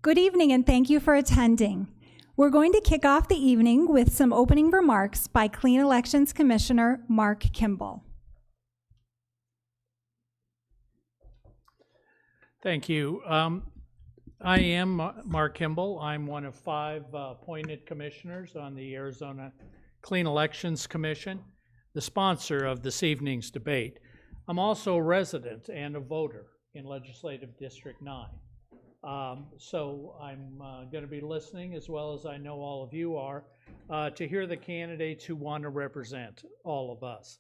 Good evening and thank you for attending. We're going to kick off the evening with some opening remarks by Clean Elections Commissioner Mark Kimball. Thank you. I am Mark Kimball. I'm one of 5 appointed commissioners on the Arizona Clean Elections Commission, the sponsor of this evening's debate. I'm also a resident and a voter in Legislative District 9. So I'm going to be listening, as well as I know all of you are, to hear the candidates who want to represent all of us.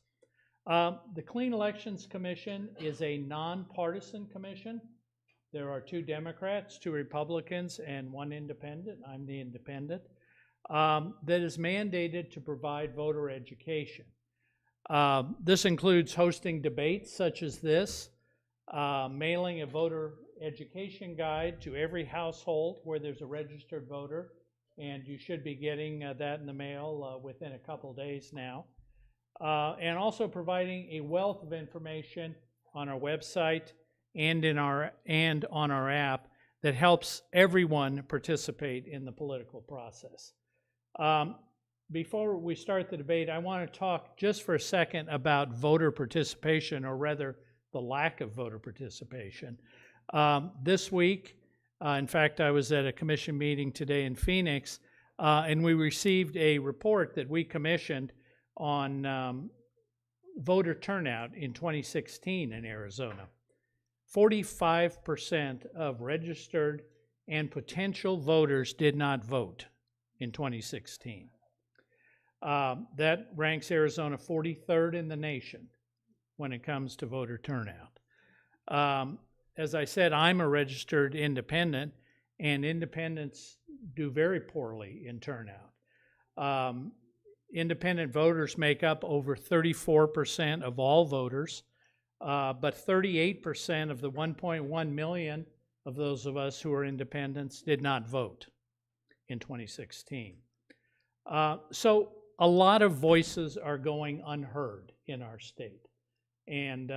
The Clean Elections Commission is a nonpartisan commission. There are 2 Democrats, 2 Republicans, and 1 independent. I'm the independent. That is mandated to provide voter education. This includes hosting debates such as this, mailing a voter education guide to every household where there's a registered voter, and you should be getting that in the mail within a couple days now. And also providing a wealth of information on our website and on our app that helps everyone participate in the political process. Before we start the debate, I want to talk just for a second about voter participation, or rather the lack of voter participation. This week, in fact, I was at a commission meeting today in Phoenix, and we received a report that we commissioned on voter turnout in 2016 in Arizona. 45% of registered and potential voters did not vote in 2016. That ranks Arizona 43rd in the nation when it comes to voter turnout. As I said, I'm a registered independent, and independents do very poorly in turnout. Independent voters make up over 34% of all voters, but 38% of the 1.1 million of those of us who are independents did not vote in 2016. So a lot of voices are going unheard in our state, and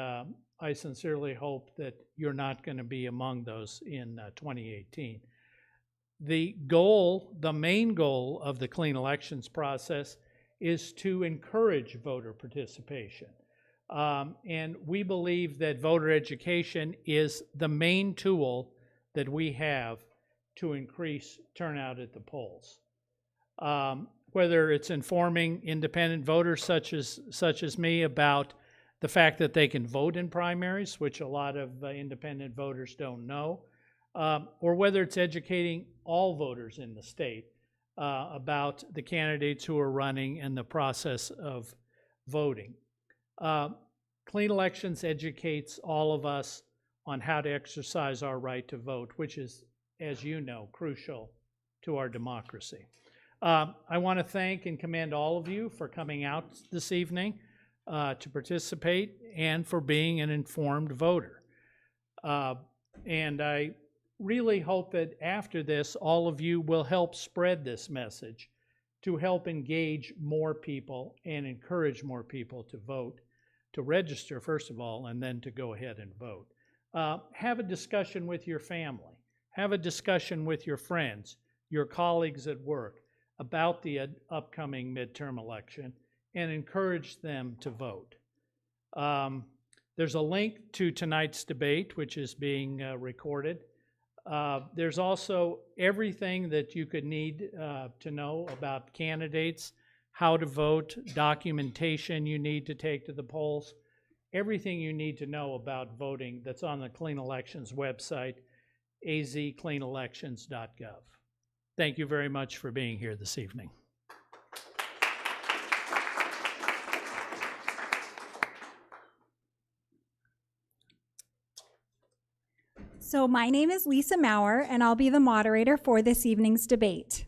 I sincerely hope that you're not going to be among those in 2018. The main goal of the Clean Elections process is to encourage voter participation. And we believe that voter education is the main tool that we have to increase turnout at the polls. Whether it's informing independent voters such as me about the fact that they can vote in primaries, which a lot of independent voters don't know, or whether it's educating all voters in the state about the candidates who are running and the process of voting. Clean Elections educates all of us on how to exercise our right to vote, which is, as you know, crucial to our democracy. I want to thank and commend all of you for coming out this evening to participate and for being an informed voter. And I really hope that after this, all of you will help spread this message to help engage more people and encourage more people to vote, to register first of all, and then to go ahead and vote. Have a discussion with your family. Have a discussion with your friends, your colleagues at work about the upcoming midterm election, and encourage them to vote. There's a link to tonight's debate, which is being recorded. There's also everything that you could need to know about candidates, how to vote, documentation you need to take to the polls, everything you need to know about voting that's on the Clean Elections website, azcleanelections.gov. Thank you very much for being here this evening. So my name is Lisa Maurer, and I'll be the moderator for this evening's debate.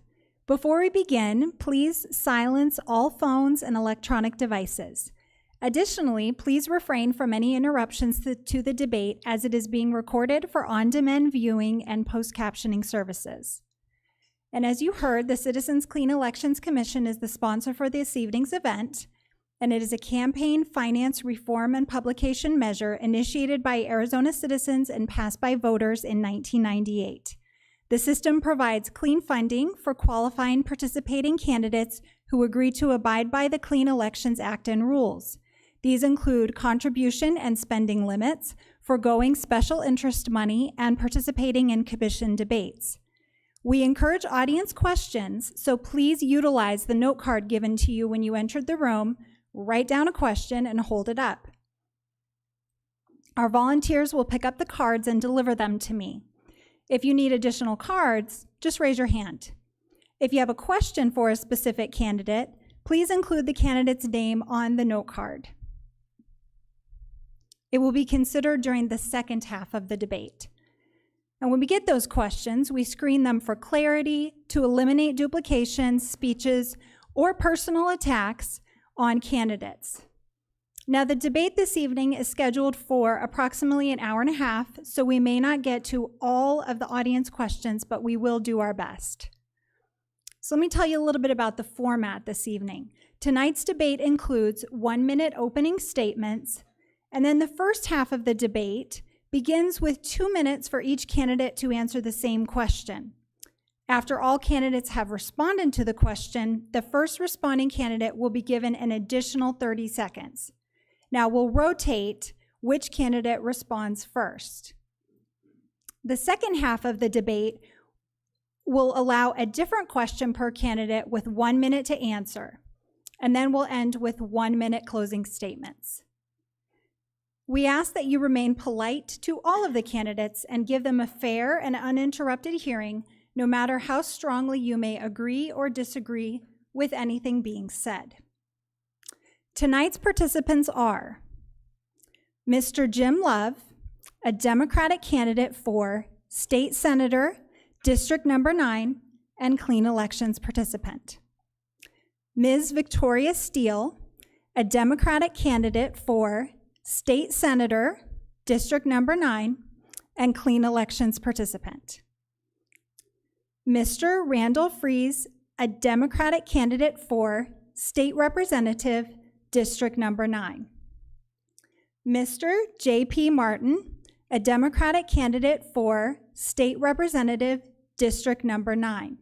Before we begin, please silence all phones and electronic devices. Additionally, please refrain from any interruptions to the debate, as it is being recorded for on-demand viewing and post-captioning services. And as you heard, the Citizens Clean Elections Commission is the sponsor for this evening's event, and it is a campaign finance reform and publication measure initiated by Arizona citizens and passed by voters in 1998. The system provides clean funding for qualifying participating candidates who agree to abide by the Clean Elections Act and rules. These include contribution and spending limits, forgoing special interest money, and participating in commission debates. We encourage audience questions, so please utilize the note card given to you when you entered the room, write down a question, and hold it up. Our volunteers will pick up the cards and deliver them to me. If you need additional cards, just raise your hand. If you have a question for a specific candidate, please include the candidate's name on the note card. It will be considered during the second half of the debate. And when we get those questions, we screen them for clarity to eliminate duplications, speeches, or personal attacks on candidates. Now, the debate this evening is scheduled for approximately an hour and a half, so we may not get to all of the audience questions, but we will do our best. So let me tell you a little bit about the format this evening. Tonight's debate includes 1-minute opening statements, and then the first half of the debate begins with 2 minutes for each candidate to answer the same question. After all candidates have responded to the question, the first responding candidate will be given an additional 30 seconds. Now we'll rotate which candidate responds first. The second half of the debate will allow a different question per candidate with 1 minute to answer, and then we'll end with 1-minute closing statements. We ask that you remain polite to all of the candidates and give them a fair and uninterrupted hearing, no matter how strongly you may agree or disagree with anything being said. Tonight's participants are Mr. Jim Love, a Democratic candidate for State Senator, District Number 9, and Clean Elections participant. Ms. Victoria Steele, a Democratic candidate for State Senator, District Number 9, and Clean Elections participant. Mr. Randall Fries, a Democratic candidate for State Representative, District Number 9. Mr. J.P. Martin, a Democratic candidate for State Representative, District Number 9.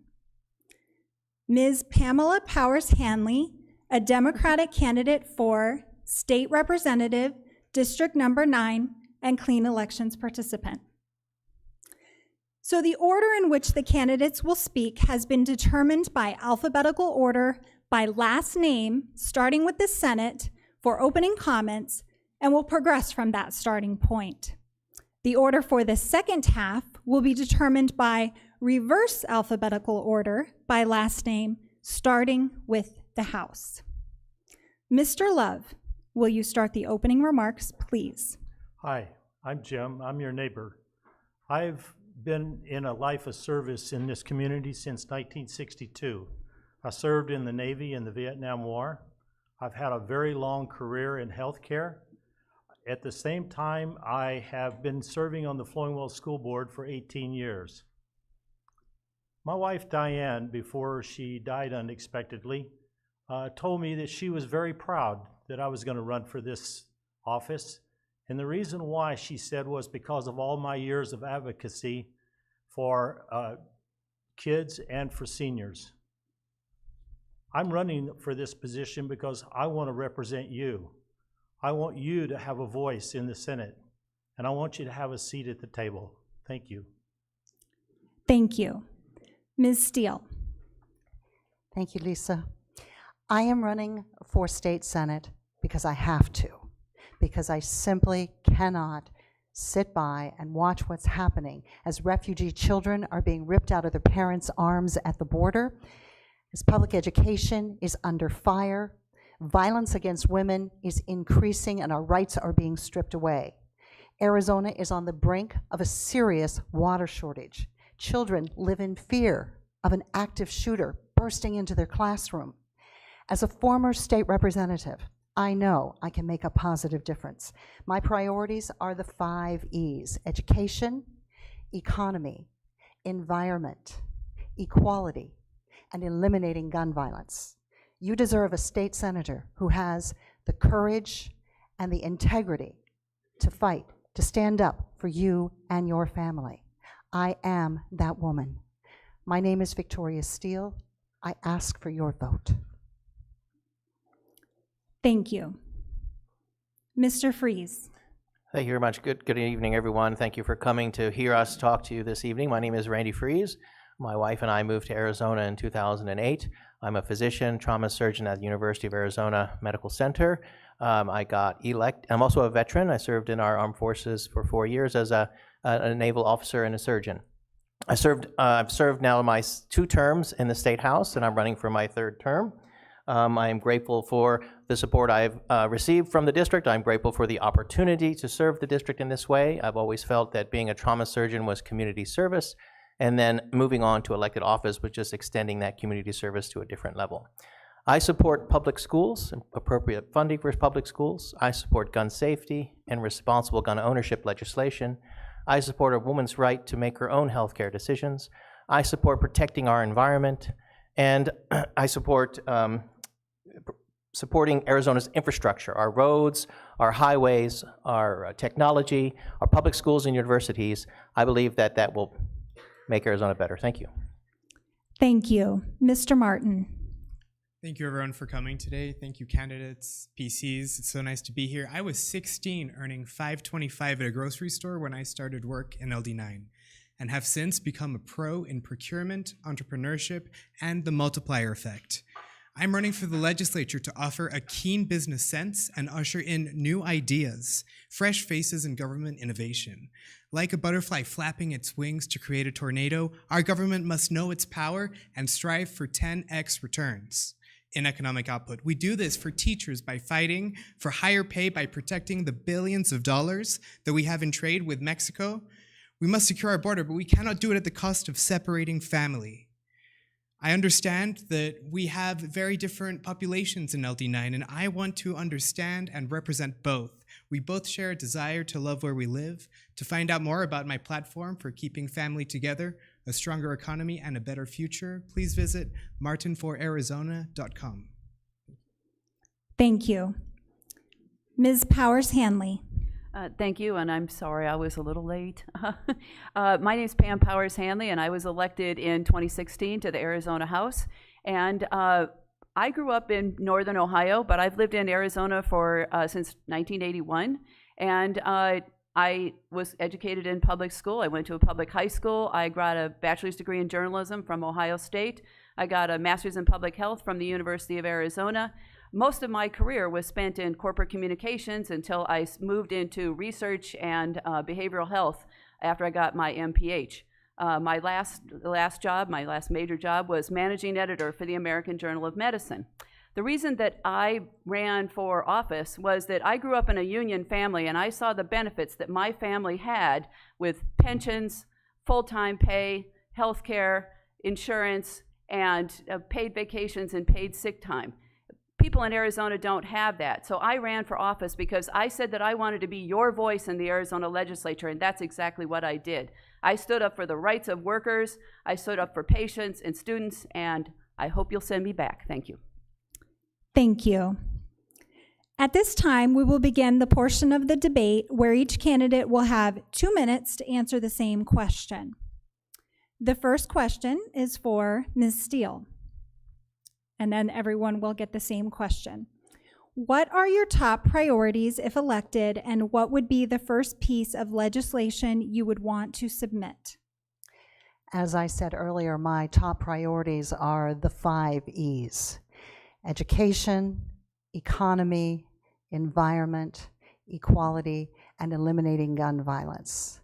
Ms. Pamela Powers Hanley, a Democratic candidate for State Representative, District Number 9, and Clean Elections participant. So the order in which the candidates will speak has been determined by alphabetical order by last name, starting with the Senate for opening comments, and will progress from that starting point. The order for the second half will be determined by reverse alphabetical order by last name, starting with the House. Mr. Love, will you start the opening remarks, please? Hi, I'm Jim. I'm your neighbor. I've been in a life of service in this community since 1962. I served in the Navy in the Vietnam War. I've had a very long career in healthcare. At the same time, I have been serving on the Flowing Wells School Board for 18 years. My wife, Diane, before she died unexpectedly, told me that she was very proud that I was going to run for this office. And the reason why, she said, was because of all my years of advocacy for kids and for seniors. I'm running for this position because I want to represent you. I want you to have a voice in the Senate, and I want you to have a seat at the table. Thank you. Thank you. Ms. Steele. Thank you, Lisa. I am running for State Senate because I have to, because I simply cannot sit by and watch what's happening as refugee children are being ripped out of their parents' arms at the border, as public education is under fire, violence against women is increasing, and our rights are being stripped away. Arizona is on the brink of a serious water shortage. Children live in fear of an active shooter bursting into their classroom. As a former state representative, I know I can make a positive difference. My priorities are the 5 E's: education, economy, environment, equality, and eliminating gun violence. You deserve a state senator who has the courage and the integrity to fight, to stand up for you and your family. I am that woman. My name is Victoria Steele. I ask for your vote. Thank you. Mr. Freeze. Thank you very much. Good evening, everyone. Thank you for coming to hear us talk to you this evening. My name is Randy Freeze. My wife and I moved to Arizona in 2008. I'm a physician, trauma surgeon at the University of Arizona Medical Center. I got elected. I'm also a veteran. I served in our armed forces for 4 years as a naval officer and a surgeon. I've served now my 2 terms in the State House, and I'm running for my 3rd term. I am grateful for the support I've received from the district. I'm grateful for the opportunity to serve the district in this way. I've always felt that being a trauma surgeon was community service, and then moving on to elected office was just extending that community service to a different level. I support public schools, appropriate funding for public schools. I support gun safety and responsible gun ownership legislation. I support a woman's right to make her own healthcare decisions. I support protecting our environment, and I support supporting Arizona's infrastructure, our roads, our highways, our technology, our public schools and universities. I believe that that will make Arizona better. Thank you. Thank you. Mr. Martin. Thank you, everyone, for coming today. Thank you, candidates, PCs. It's so nice to be here. I was 16, earning $5.25 at a grocery store when I started work in LD9, and have since become a pro in procurement, entrepreneurship, and the multiplier effect. I'm running for the legislature to offer a keen business sense and usher in new ideas, fresh faces in government innovation. Like a butterfly flapping its wings to create a tornado, our government must know its power and strive for 10x returns in economic output. We do this for teachers by fighting for higher pay by protecting the billions of dollars that we have in trade with Mexico. We must secure our border, but we cannot do it at the cost of separating family. I understand that we have very different populations in LD9, and I want to understand and represent both. We both share a desire to love where we live. To find out more about my platform for keeping family together, a stronger economy, and a better future, please visit martinforarizona.com. Thank you. Ms. Powers-Hanley. Thank you, and I'm sorry I was a little late. My name is Pam Powers-Hanley, and I was elected in 2016 to the Arizona House. And I grew up in northern Ohio, but I've lived in Arizona for since 1981. And I was educated in public school. I went to a public high school. I got a bachelor's degree in journalism from Ohio State. I got a master's in public health from the University of Arizona. Most of my career was spent in corporate communications until I moved into research and behavioral health after I got my MPH. My last major job was managing editor for the American Journal of Medicine. The reason that I ran for office was that I grew up in a union family, and I saw the benefits that my family had with pensions, full-time pay, health care, insurance, and paid vacations and paid sick time. People in Arizona don't have that. So I ran for office because I said that I wanted to be your voice in the Arizona legislature, and that's exactly what I did. I stood up for the rights of workers, I stood up for patients and students, and I hope you'll send me back. Thank you. Thank you. At this time, we will begin the portion of the debate where each candidate will have 2 minutes to answer the same question. The first question is for Ms. Steele, and then everyone will get the same question. What are your top priorities if elected, and what would be the first piece of legislation you would want to submit? As I said earlier, my top priorities are the 5 E's: education, economy, environment, equality, and eliminating gun violence.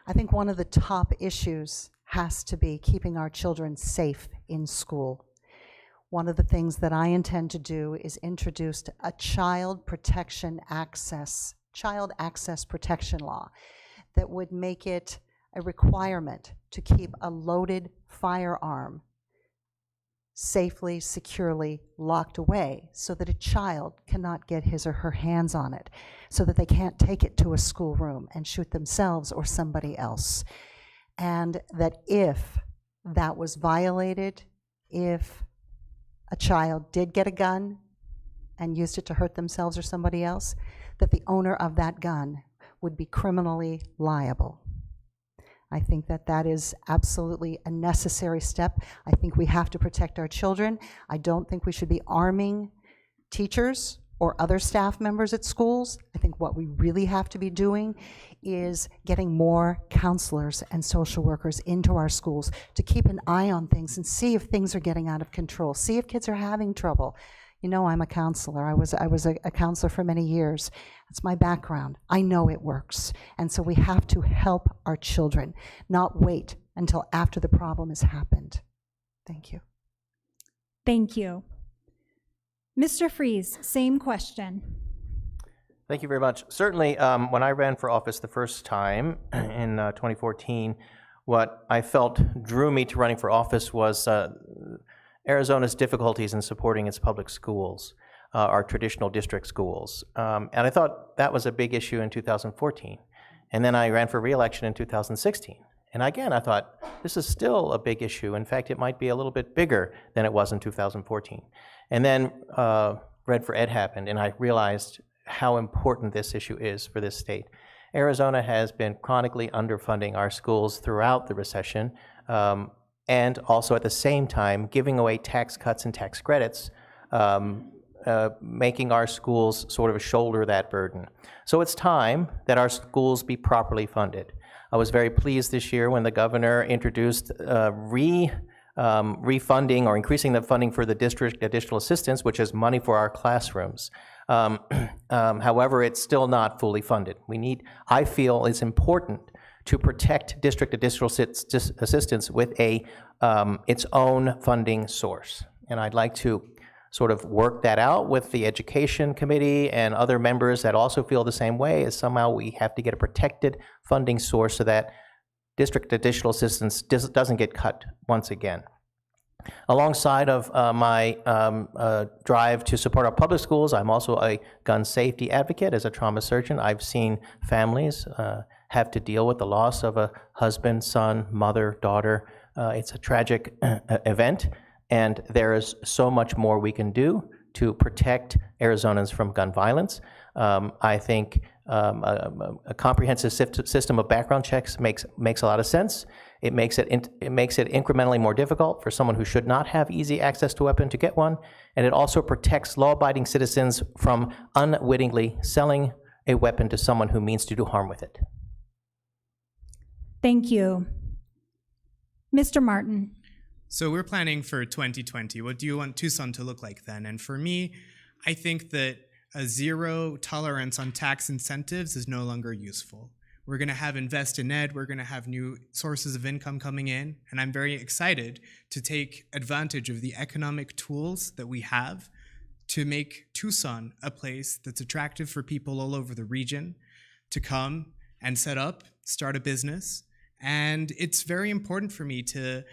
I think one of the top issues has to be keeping our children safe in school. One of the things that I intend to do is introduce a child access protection law that would make it a requirement to keep a loaded firearm safely, securely locked away so that a child cannot get his or her hands on it, so that they can't take it to a schoolroom and shoot themselves or somebody else. And that if that was violated, if a child did get a gun and used it to hurt themselves or somebody else, that the owner of that gun would be criminally liable. I think that that is absolutely a necessary step. I think we have to protect our children. I don't think we should be arming teachers or other staff members at schools. I think what we really have to be doing is getting more counselors and social workers into our schools to keep an eye on things and see if things are getting out of control, see if kids are having trouble. You know, I'm a counselor. I was a counselor for many years. That's my background. I know it works. And so we have to help our children, not wait until after the problem has happened. Thank you. Thank you. Mr. Freeze, same question. Thank you very much. Certainly, when I ran for office the first time in 2014, what I felt drew me to running for office was Arizona's difficulties in supporting its public schools, our traditional district schools. And I thought that was a big issue in 2014. And then I ran for re-election in 2016. And again, I thought, this is still a big issue. In fact, it might be a little bit bigger than it was in 2014. And then Red for Ed happened, and I realized how important this issue is for this state. Arizona has been chronically underfunding our schools throughout the recession, and also at the same time giving away tax cuts and tax credits, making our schools sort of shoulder that burden. So it's time that our schools be properly funded. I was very pleased this year when the governor introduced refunding or increasing the funding for the district additional assistance, which is money for our classrooms. However, it's still not fully funded. I feel it's important to protect district additional assistance with its own funding source. And I'd like to sort of work that out with the Education Committee and other members that also feel the same way, as somehow we have to get a protected funding source so that district additional assistance doesn't get cut once again. Alongside of my drive to support our public schools, I'm also a gun safety advocate. As a trauma surgeon, I've seen families have to deal with the loss of a husband, son, mother, daughter. It's a tragic event, and there is so much more we can do to protect Arizonans from gun violence. I think a comprehensive system of background checks makes a lot of sense. It makes it incrementally more difficult for someone who should not have easy access to a weapon to get one, and it also protects law-abiding citizens from unwittingly selling a weapon to someone who means to do harm with it. Thank you. Mr. Martin. So we're planning for 2020. What do you want Tucson to look like then? And for me, I think that a zero tolerance on tax incentives is no longer useful. We're going to have Invest in Ed, we're going to have new sources of income coming in, and I'm very excited to take advantage of the economic tools that we have to make Tucson a place that's attractive for people all over the region to come and set up, start a business. And it's very important for me to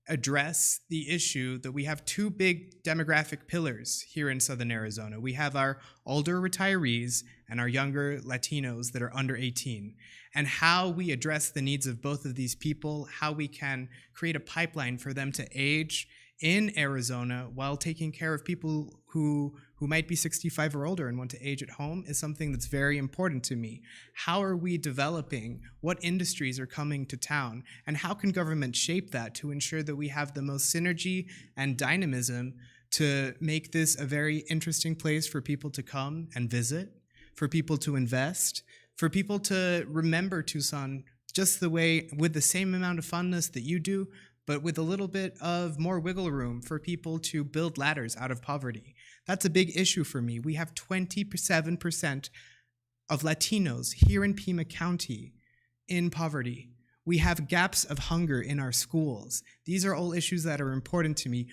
address the issue that we have two big demographic pillars here in Southern Arizona. We have our older retirees and our younger Latinos that are under 18. And how we address the needs of both of these people, how we can create a pipeline for them to age in Arizona while taking care of people who might be 65 or older and want to age at home is something that's very important to me. How are we developing? What industries are coming to town? And how can government shape that to ensure that we have the most synergy and dynamism to make this a very interesting place for people to come and visit, for people to invest, for people to remember Tucson just the way, with the same amount of fondness that you do, but with a little bit of more wiggle room for people to build ladders out of poverty. That's a big issue for me. We have 27% of Latinos here in Pima County in poverty. We have gaps of hunger in our schools. These are all issues that are important to me.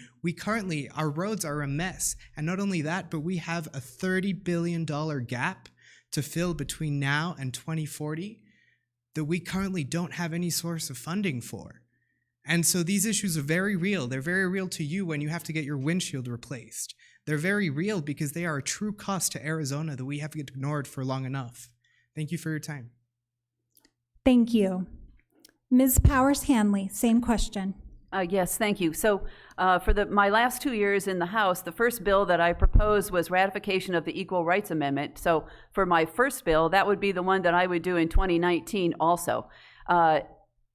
Our roads are a mess. And not only that, but we have a $30 billion gap to fill between now and 2040 that we currently don't have any source of funding for. And so these issues are very real. They're very real to you when you have to get your windshield replaced. They're very real because they are a true cost to Arizona that we have ignored for long enough. Thank you for your time. Thank you. Ms. Powers-Hanley, same question. Yes, thank you. So for my last 2 years in the House, the first bill that I proposed was ratification of the Equal Rights Amendment. So for my first bill, that would be the one that I would do in 2019 also.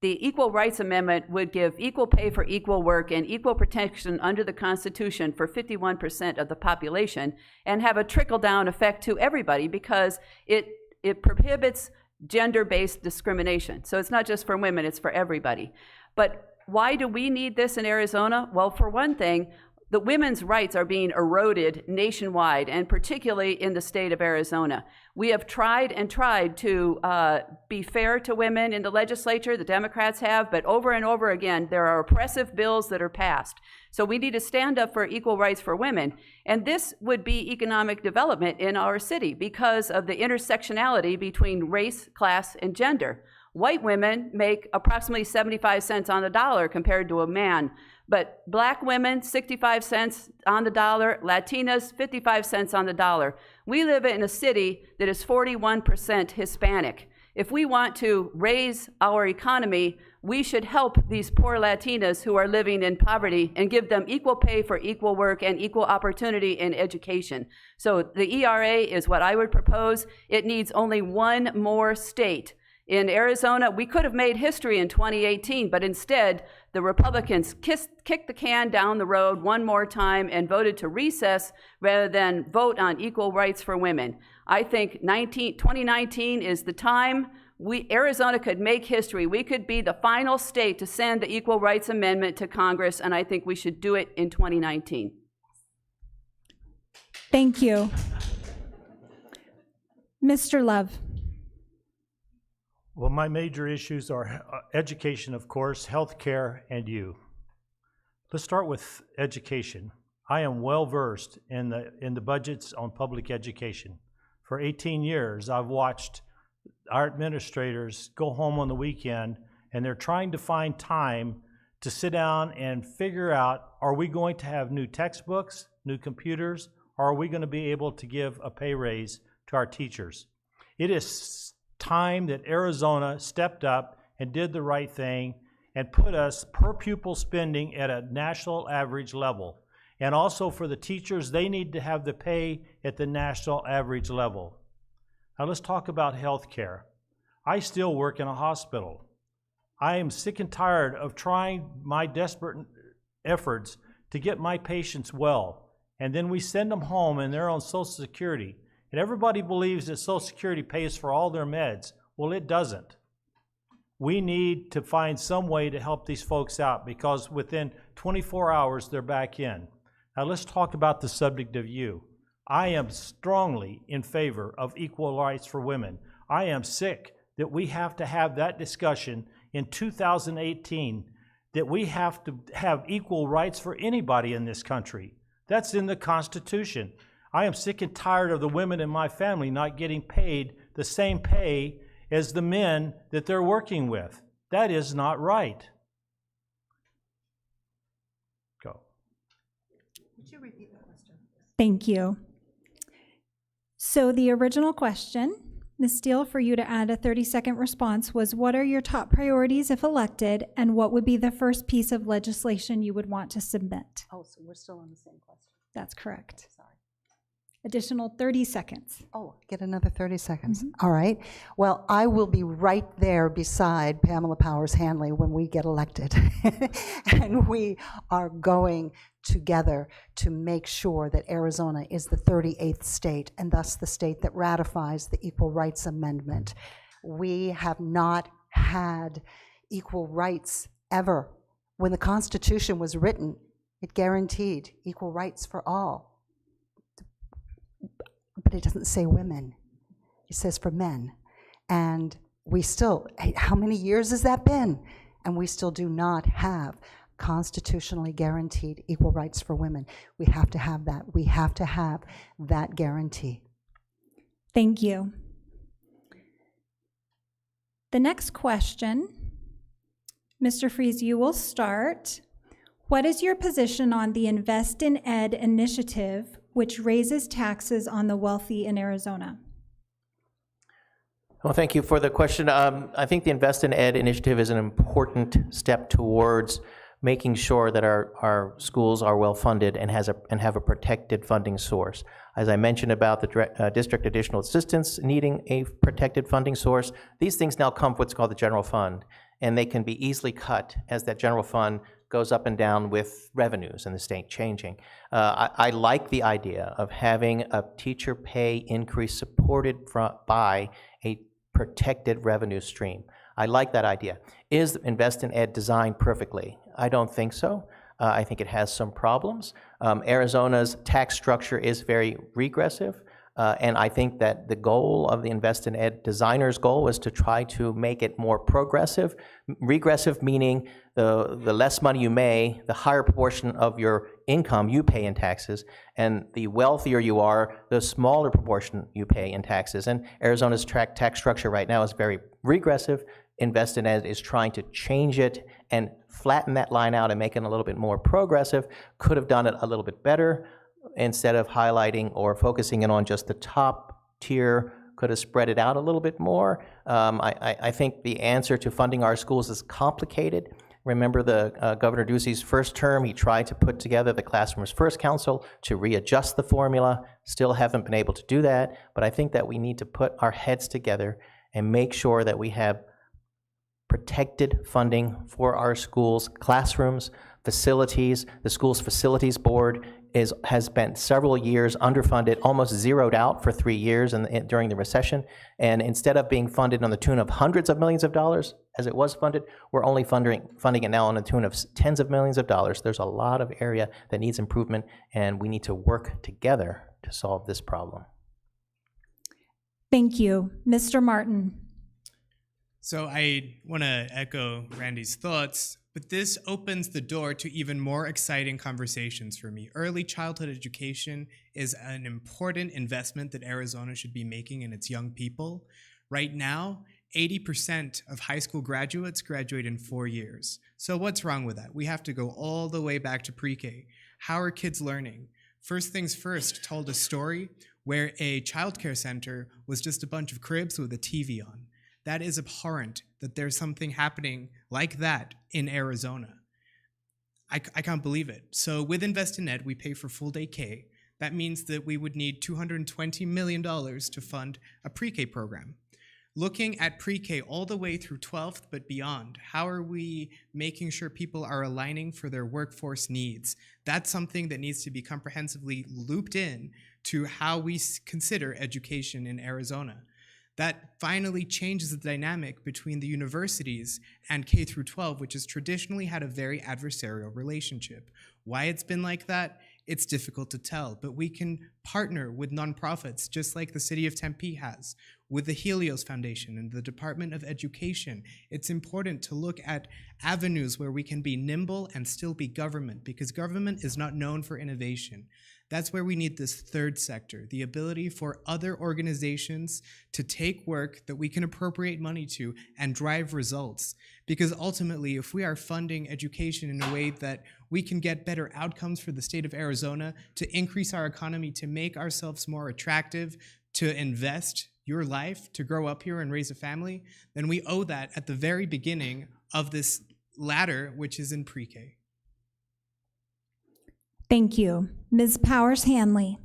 The Equal Rights Amendment would give equal pay for equal work and equal protection under the Constitution for 51% of the population and have a trickle-down effect to everybody because it prohibits gender-based discrimination. So it's not just for women, it's for everybody. But why do we need this in Arizona? Well, for one thing, the women's rights are being eroded nationwide, and particularly in the state of Arizona. We have tried and tried to be fair to women in the legislature, the Democrats have, but over and over again, there are oppressive bills that are passed. So we need to stand up for equal rights for women. And this would be economic development in our city because of the intersectionality between race, class, and gender. White women make approximately 75 cents on the dollar compared to a man. But black women, 65 cents on the dollar, Latinas, 55 cents on the dollar. We live in a city that is 41% Hispanic. If we want to raise our economy, we should help these poor Latinas who are living in poverty and give them equal pay for equal work and equal opportunity in education. So the ERA is what I would propose. It needs only one more state. In Arizona, we could have made history in 2018, but instead, the Republicans kicked the can down the road one more time and voted to recess rather than vote on equal rights for women. I think 2019 is the time Arizona could make history. We could be the final state to send the Equal Rights Amendment to Congress, and I think we should do it in 2019. Thank you. Mr. Love. Well, my major issues are education, of course, healthcare, and you. Let's start with education. I am well versed in the budgets on public education. For 18 years, I've watched our administrators go home on the weekend, and they're trying to find time to sit down and figure out, are we going to have new textbooks, new computers, or are we going to be able to give a pay raise to our teachers? It is time that Arizona stepped up and did the right thing and put us per pupil spending at a national average level. And also for the teachers, they need to have the pay at the national average level. Now let's talk about health care. I still work in a hospital. I am sick and tired of trying my desperate efforts to get my patients well. And then we send them home and they're on Social Security. And everybody believes that Social Security pays for all their meds. Well, it doesn't. We need to find some way to help these folks out because within 24 hours, they're back in. Now, let's talk about the subject of you. I am strongly in favor of equal rights for women. I am sick that we have to have that discussion in 2018, that we have to have equal rights for anybody in this country. That's in the Constitution. I am sick and tired of the women in my family not getting paid the same pay as the men that they're working with. That is not right. Go. Would you repeat the question? Thank you. So the original question, Ms. Steele, for you to add a 30-second response was, what are your top priorities if elected, and what would be the first piece of legislation you would want to submit? Oh, so we're still on the same question. That's correct. Sorry. Additional 30 seconds. Oh, get another 30 seconds. All right. Well, I will be right there beside Pamela Powers Hanley when we get elected. And we are going together to make sure that Arizona is the 38th state and thus the state that ratifies the Equal Rights Amendment. We have not had equal rights ever. When the Constitution was written, it guaranteed equal rights for all. But it doesn't say women. It says for men. And we still, how many years has that been? And we still do not have constitutionally guaranteed equal rights for women. We have to have that. We have to have that guarantee. Thank you. The next question, Mr. Freeze, you will start. What is your position on the Invest in Ed initiative, which raises taxes on the wealthy in Arizona? Well, thank you for the question. I think the Invest in Ed initiative is an important step towards making sure that our schools are well funded and have a protected funding source. As I mentioned about the district additional assistance needing a protected funding source, these things now come from what's called the general fund. and they can be easily cut as that general fund goes up and down with revenues and the state changing. I like the idea of having a teacher pay increase supported by a protected revenue stream. I like that idea. Is Invest in Ed designed perfectly? I don't think so. I think it has some problems. Arizona's tax structure is very regressive, and I think that the goal of the Invest in Ed designer's goal was to try to make it more progressive. Regressive meaning the less money you make, the higher proportion of your income you pay in taxes, and the wealthier you are, the smaller proportion you pay in taxes. And Arizona's tax structure right now is very regressive. Invest in Ed is trying to change it and flatten that line out and make it a little bit more progressive. Could have done it a little bit better. Instead of highlighting or focusing in on just the top tier, could have spread it out a little bit more. I think the answer to funding our schools is complicated. Remember the Governor Ducey's first term, he tried to put together the Classrooms First Council to readjust the formula. Still haven't been able to do that, but I think that we need to put our heads together and make sure that we have protected funding for our schools, classrooms, facilities. The school's facilities board has been several years underfunded, almost zeroed out for 3 years during the recession. And instead of being funded on the tune of hundreds of millions of dollars, as it was funded, we're only funding it now on the tune of tens of millions of dollars. There's a lot of area that needs improvement, and we need to work together to solve this problem. Thank you. Mr. Martin. So I want to echo Randy's thoughts, but this opens the door to even more exciting conversations for me. Early childhood education is an important investment that Arizona should be making in its young people. Right now, 80% of high school graduates graduate in 4 years. So what's wrong with that? We have to go all the way back to pre-K. How are kids learning? First Things First told a story where a childcare center was just a bunch of cribs with a TV on. That is abhorrent that there's something happening like that in Arizona. I can't believe it. So with Invest in Ed, we pay for full day K. That means that we would need $220 million to fund a pre-K program. Looking at pre-K all the way through 12th but beyond, how are we making sure people are aligning for their workforce needs? That's something that needs to be comprehensively looped in to how we consider education in Arizona. That finally changes the dynamic between the universities and K through 12, which has traditionally had a very adversarial relationship. Why it's been like that, it's difficult to tell, but we can partner with nonprofits, just like the city of Tempe has, with the Helios Foundation and the Department of Education. It's important to look at avenues where we can be nimble and still be government, because government is not known for innovation. That's where we need this third sector, the ability for other organizations to take work that we can appropriate money to and drive results. Because ultimately, if we are funding education in a way that we can get better outcomes for the state of Arizona, to increase our economy, to make ourselves more attractive, to invest your life, to grow up here and raise a family, then we owe that at the very beginning of this ladder, which is in pre-K. Thank you. Ms. Powers Hanley.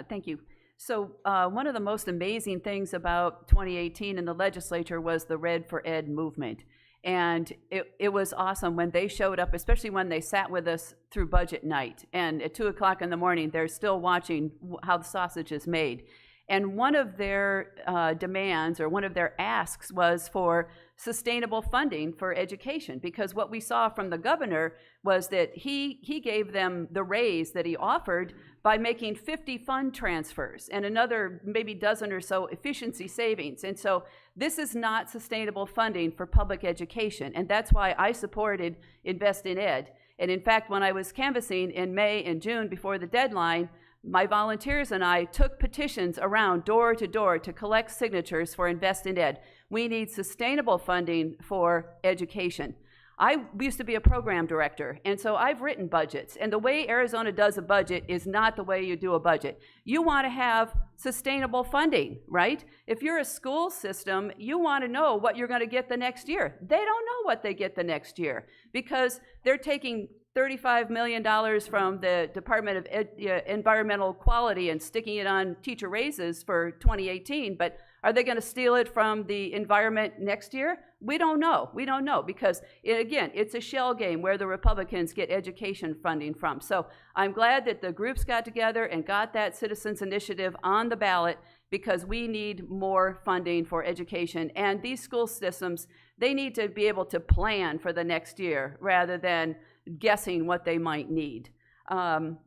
Thank you. So one of the most amazing things about 2018 in the legislature was the Red for Ed movement. And it was awesome when they showed up, especially when they sat with us through budget night. And at 2 o'clock in the morning, they're still watching how the sausage is made. And one of their demands, or one of their asks, was for sustainable funding for education, because what we saw from the governor was that he gave them the raise that he offered by making 50 fund transfers and another maybe dozen or so efficiency savings. And so this is not sustainable funding for public education, and that's why I supported Invest in Ed. And in fact, when I was canvassing in May and June before the deadline, my volunteers and I took petitions around door to door to collect signatures for Invest in Ed. We need sustainable funding for education. I used to be a program director, and so I've written budgets. And the way Arizona does a budget is not the way you do a budget. You want to have sustainable funding, right? If you're a school system, you want to know what you're going to get the next year. They don't know what they get the next year because they're taking $35 million from the Department of Environmental Quality and sticking it on teacher raises for 2018, but Are they going to steal it from the environment next year? We don't know. We don't know because, again, it's a shell game where the Republicans get education funding from. So I'm glad that the groups got together and got that citizens initiative on the ballot because we need more funding for education. And these school systems, they need to be able to plan for the next year rather than guessing what they might need. And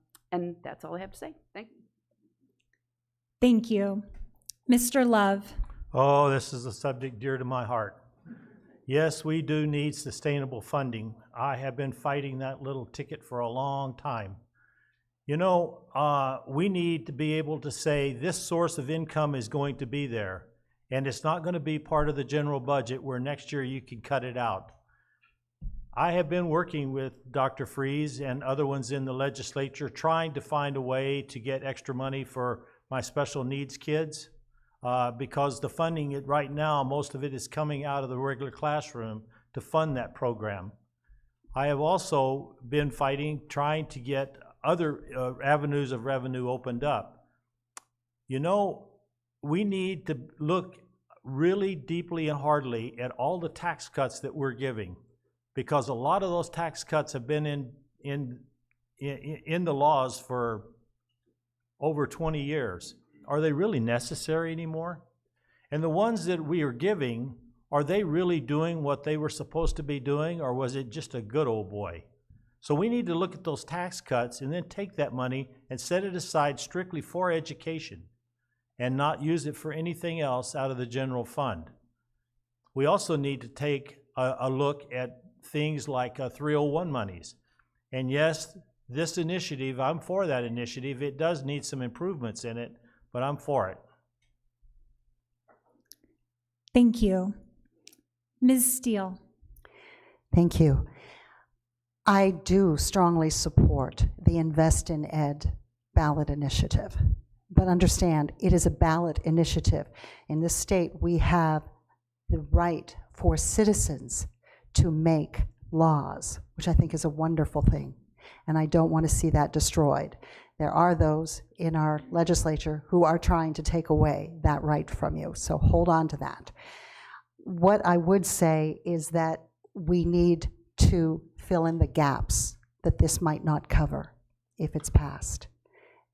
that's all I have to say. Thank you. Thank you. Mr. Love. Oh, this is a subject dear to my heart. Yes, we do need sustainable funding. I have been fighting that little ticket for a long time. You know, we need to be able to say this source of income is going to be there, and it's not going to be part of the general budget where next year you can cut it out. I have been working with Dr. Freeze and other ones in the legislature trying to find a way to get extra money for my special needs kids because the funding right now, most of it is coming out of the regular classroom to fund that program. I have also been fighting, trying to get other avenues of revenue opened up. You know, we need to look really deeply and hardly at all the tax cuts that we're giving, because a lot of those tax cuts have been in the laws for over 20 years. Are they really necessary anymore? And the ones that we are giving, are they really doing what they were supposed to be doing, or was it just a good old boy? So we need to look at those tax cuts and then take that money and set it aside strictly for education and not use it for anything else out of the general fund. We also need to take a look at things like 301 monies. And yes, this initiative, I'm for that initiative. It does need some improvements in it, but I'm for it. Thank you. Ms. Steele. Thank you. I do strongly support the Invest in Ed ballot initiative, but understand it is a ballot initiative. In this state, we have the right for citizens to make laws, which I think is a wonderful thing, and I don't want to see that destroyed. There are those in our legislature who are trying to take away that right from you, so hold on to that. What I would say is that we need to fill in the gaps that this might not cover if it's passed.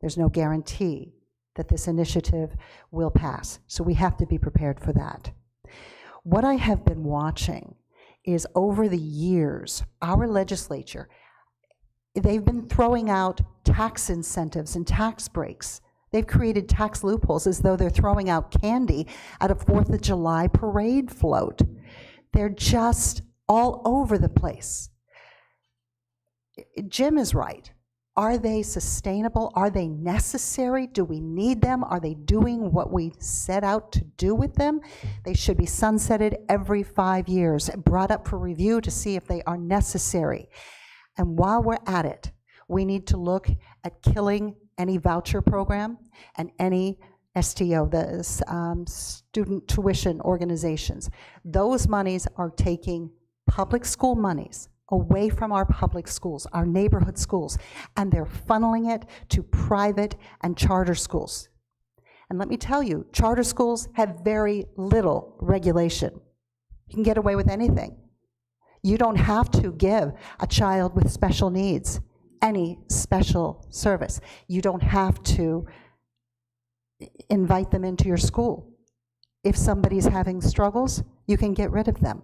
There's no guarantee that this initiative will pass, so we have to be prepared for that. What I have been watching is over the years, our legislature, they've been throwing out tax incentives and tax breaks. They've created tax loopholes as though they're throwing out candy at a 4th of July parade float. They're just all over the place. Jim is right. Are they sustainable? Are they necessary? Do we need them? Are they doing what we set out to do with them? They should be sunsetted every 5 years, brought up for review to see if they are necessary. And while we're at it, we need to look at killing any voucher program and any STO, the student tuition organizations. Those monies are taking public school monies away from our public schools, our neighborhood schools, and they're funneling it to private and charter schools. And let me tell you, charter schools have very little regulation. You can get away with anything. You don't have to give a child with special needs any special service. You don't have to invite them into your school. If somebody's having struggles, you can get rid of them.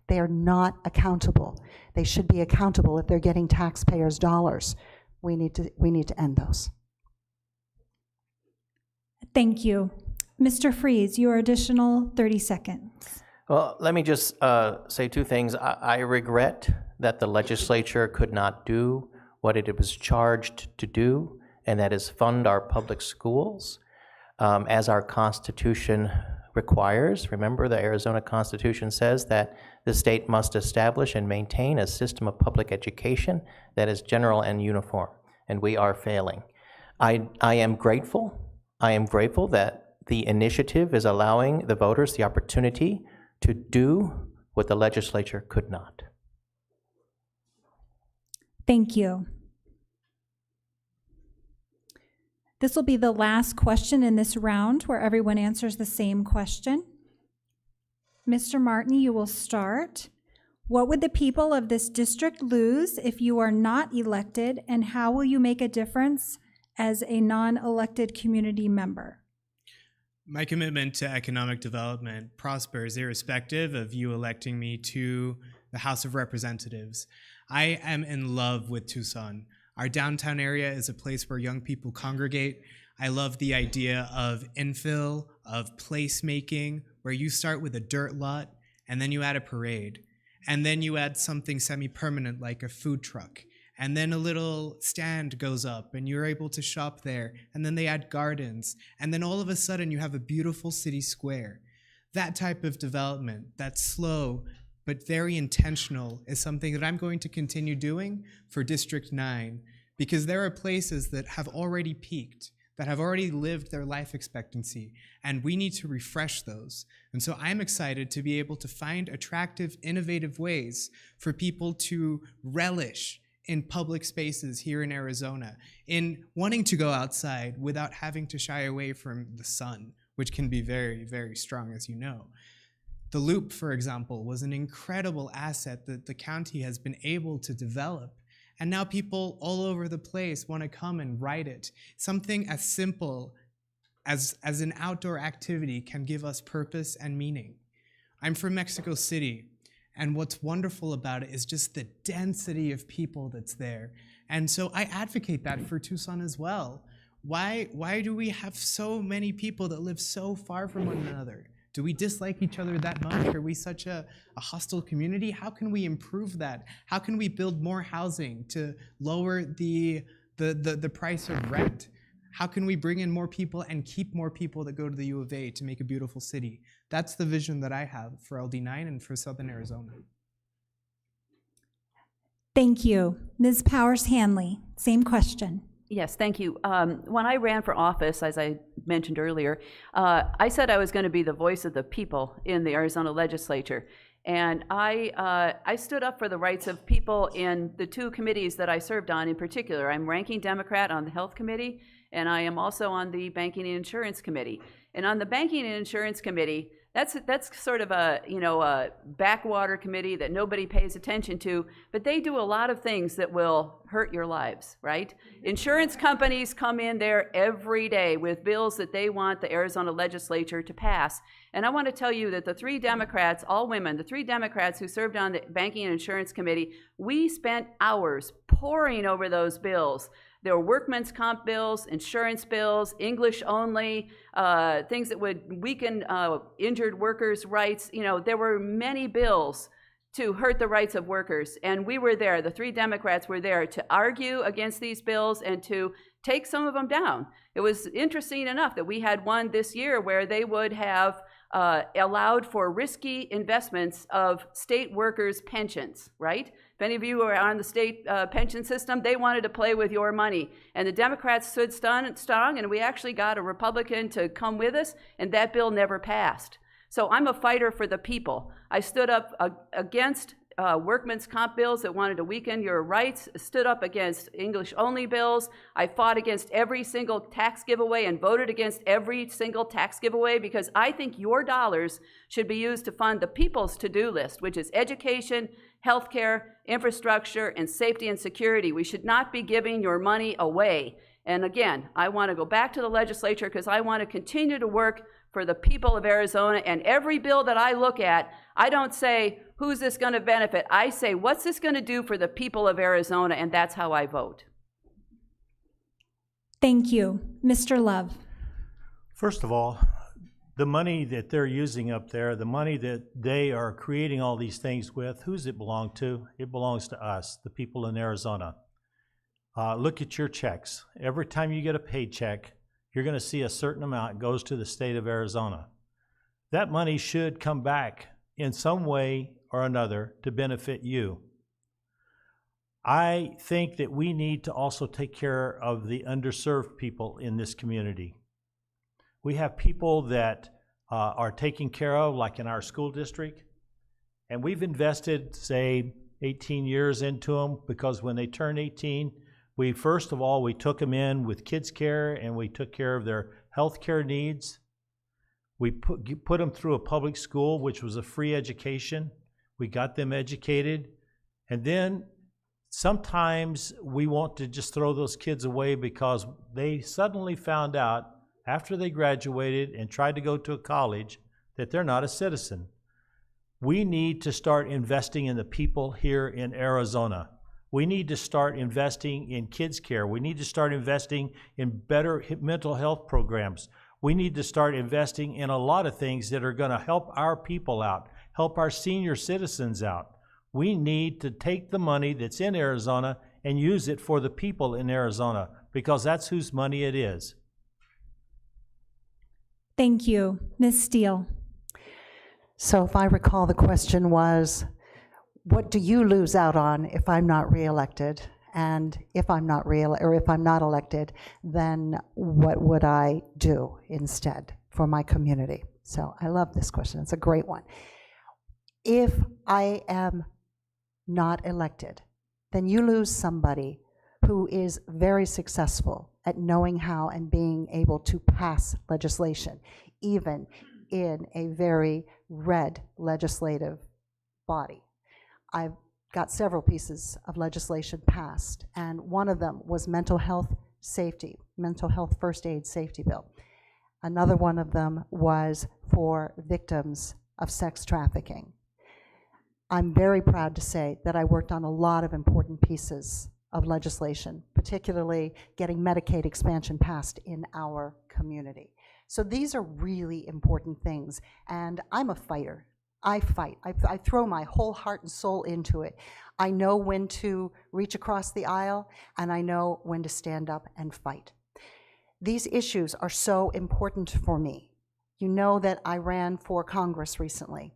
They are not accountable. They should be accountable if they're getting taxpayers' dollars. We need to end those. Thank you. Mr. Freeze, your additional 30 seconds. Well, let me just say two things. I regret that the legislature could not do what it was charged to do, and that is fund our public schools as our Constitution requires. Remember, the Arizona Constitution says that the state must establish and maintain a system of public education that is general and uniform, and we are failing. I am grateful. I am grateful that the initiative is allowing the voters the opportunity to do what the legislature could not. Thank you. This will be the last question in this round where everyone answers the same question. Mr. Martin, you will start. What would the people of this district lose if you are not elected, and how will you make a difference as a non-elected community member? My commitment to economic development prospers irrespective of you electing me to the House of Representatives. I am in love with Tucson. Our downtown area is a place where young people congregate. I love the idea of infill, of placemaking, where you start with a dirt lot and then you add a parade. And then you add something semi-permanent like a food truck. And then a little stand goes up and you're able to shop there. And then they add gardens. And then all of a sudden you have a beautiful city square. That type of development, that's slow but very intentional, is something that I'm going to continue doing for District 9, because there are places that have already peaked, that have already lived their life expectancy, and we need to refresh those. And so I'm excited to be able to find attractive, innovative ways for people to relish in public spaces here in Arizona, in wanting to go outside without having to shy away from the sun, which can be very, very strong, as you know. The Loop, for example, was an incredible asset that the county has been able to develop. And now people all over the place want to come and ride it. Something as simple as an outdoor activity can give us purpose and meaning. I'm from Mexico City, and what's wonderful about it is just the density of people that's there. And so I advocate that for Tucson as well. Why do we have so many people that live so far from one another? Do we dislike each other that much? Are we such a hostile community? How can we improve that? How can we build more housing to lower the price of rent? How can we bring in more people and keep more people that go to the U of A to make a beautiful city? That's the vision that I have for LD9 and for Southern Arizona. Thank you. Ms. Powers-Hanley, same question. Yes, thank you. When I ran for office, as I mentioned earlier, I said I was going to be the voice of the people in the Arizona legislature. And I stood up for the rights of people in the two committees that I served on in particular. I'm ranking Democrat on the Health Committee, and I am also on the Banking and Insurance Committee. And on the Banking and Insurance Committee, that's sort of a backwater committee that nobody pays attention to, but they do a lot of things that will hurt your lives, right? Insurance companies come in there every day with bills that they want the Arizona legislature to pass. And I want to tell you that the three Democrats, all women, the three Democrats who served on the Banking and Insurance Committee, we spent hours poring over those bills. There were workman's comp bills, insurance bills, English only, things that would weaken injured workers' rights. You know, there were many bills to hurt the rights of workers. And we were there, the three Democrats were there to argue against these bills and to take some of them down. It was interesting enough that we had one this year where they would have allowed for risky investments of state workers' pensions, right? If any of you are on the state pension system, they wanted to play with your money. And the Democrats stood strong, and we actually got a Republican to come with us, and that bill never passed. So I'm a fighter for the people. I stood up against workman's comp bills that wanted to weaken your rights, stood up against English-only bills. I fought against every single tax giveaway and voted against every single tax giveaway because I think your dollars should be used to fund the people's to-do list, which is education, healthcare, infrastructure, and safety and security. We should not be giving your money away. And again, I want to go back to the legislature because I want to continue to work for the people of Arizona. And every bill that I look at, I don't say, who's this going to benefit? I say, what's this going to do for the people of Arizona? And that's how I vote. Thank you. Mr. Love. First of all, the money that they're using up there, the money that they are creating all these things with, who's it belong to? It belongs to us, the people in Arizona. Look at your checks. Every time you get a paycheck, you're going to see a certain amount goes to the state of Arizona. That money should come back in some way or another to benefit you. I think that we need to also take care of the underserved people in this community. We have people that are taken care of, like in our school district, and we've invested, say, 18 years into them because when they turn 18, We, first of all, we took them in with kids care and we took care of their health care needs. We put them through a public school, which was a free education. We got them educated. And then sometimes we want to just throw those kids away because they suddenly found out after they graduated and tried to go to a college that they're not a citizen. We need to start investing in the people here in Arizona. We need to start investing in kids care. We need to start investing in better mental health programs. We need to start investing in a lot of things that are going to help our people out, help our senior citizens out. We need to take the money that's in Arizona and use it for the people in Arizona, because that's whose money it is. Thank you. Ms. Steele. So if I recall, the question was, what do you lose out on if I'm not reelected? And if I'm not if I'm not elected, then what would I do instead for my community? So I love this question. It's a great one. If I am not elected, then you lose somebody who is very successful at knowing how and being able to pass legislation, even in a very red legislative body. I've got several pieces of legislation passed, and one of them was mental health first aid safety bill. Another one of them was for victims of sex trafficking. I'm very proud to say that I worked on a lot of important pieces of legislation, particularly getting Medicaid expansion passed in our community. So these are really important things, and I'm a fighter. I fight. I throw my whole heart and soul into it. I know when to reach across the aisle, and I know when to stand up and fight. These issues are so important for me. You know that I ran for Congress recently.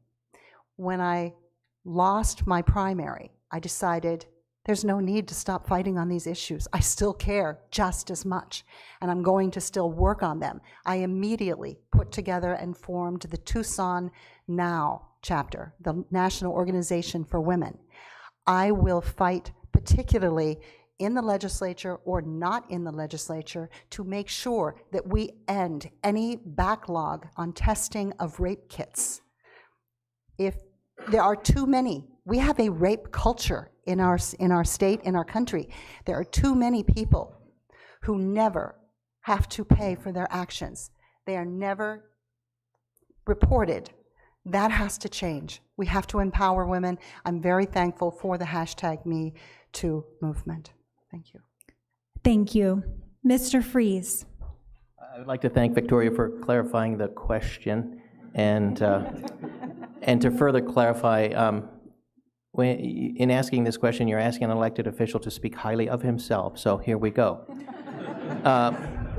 When I lost my primary, I decided there's no need to stop fighting on these issues. I still care just as much, and I'm going to still work on them. I immediately put together and formed the Tucson Now chapter, the National Organization for Women. I will fight particularly in the legislature or not in the legislature to make sure that we end any backlog on testing of rape kits. If there are too many, we have a rape culture in our state, in our country. There are too many people who never have to pay for their actions. They are never reported. That has to change. We have to empower women. I'm very thankful for the #MeToo movement. Thank you. Thank you. Mr. Freeze. I would like to thank Victoria for clarifying the question, and to further clarify, in asking this question, you're asking an elected official to speak highly of himself, so here we go.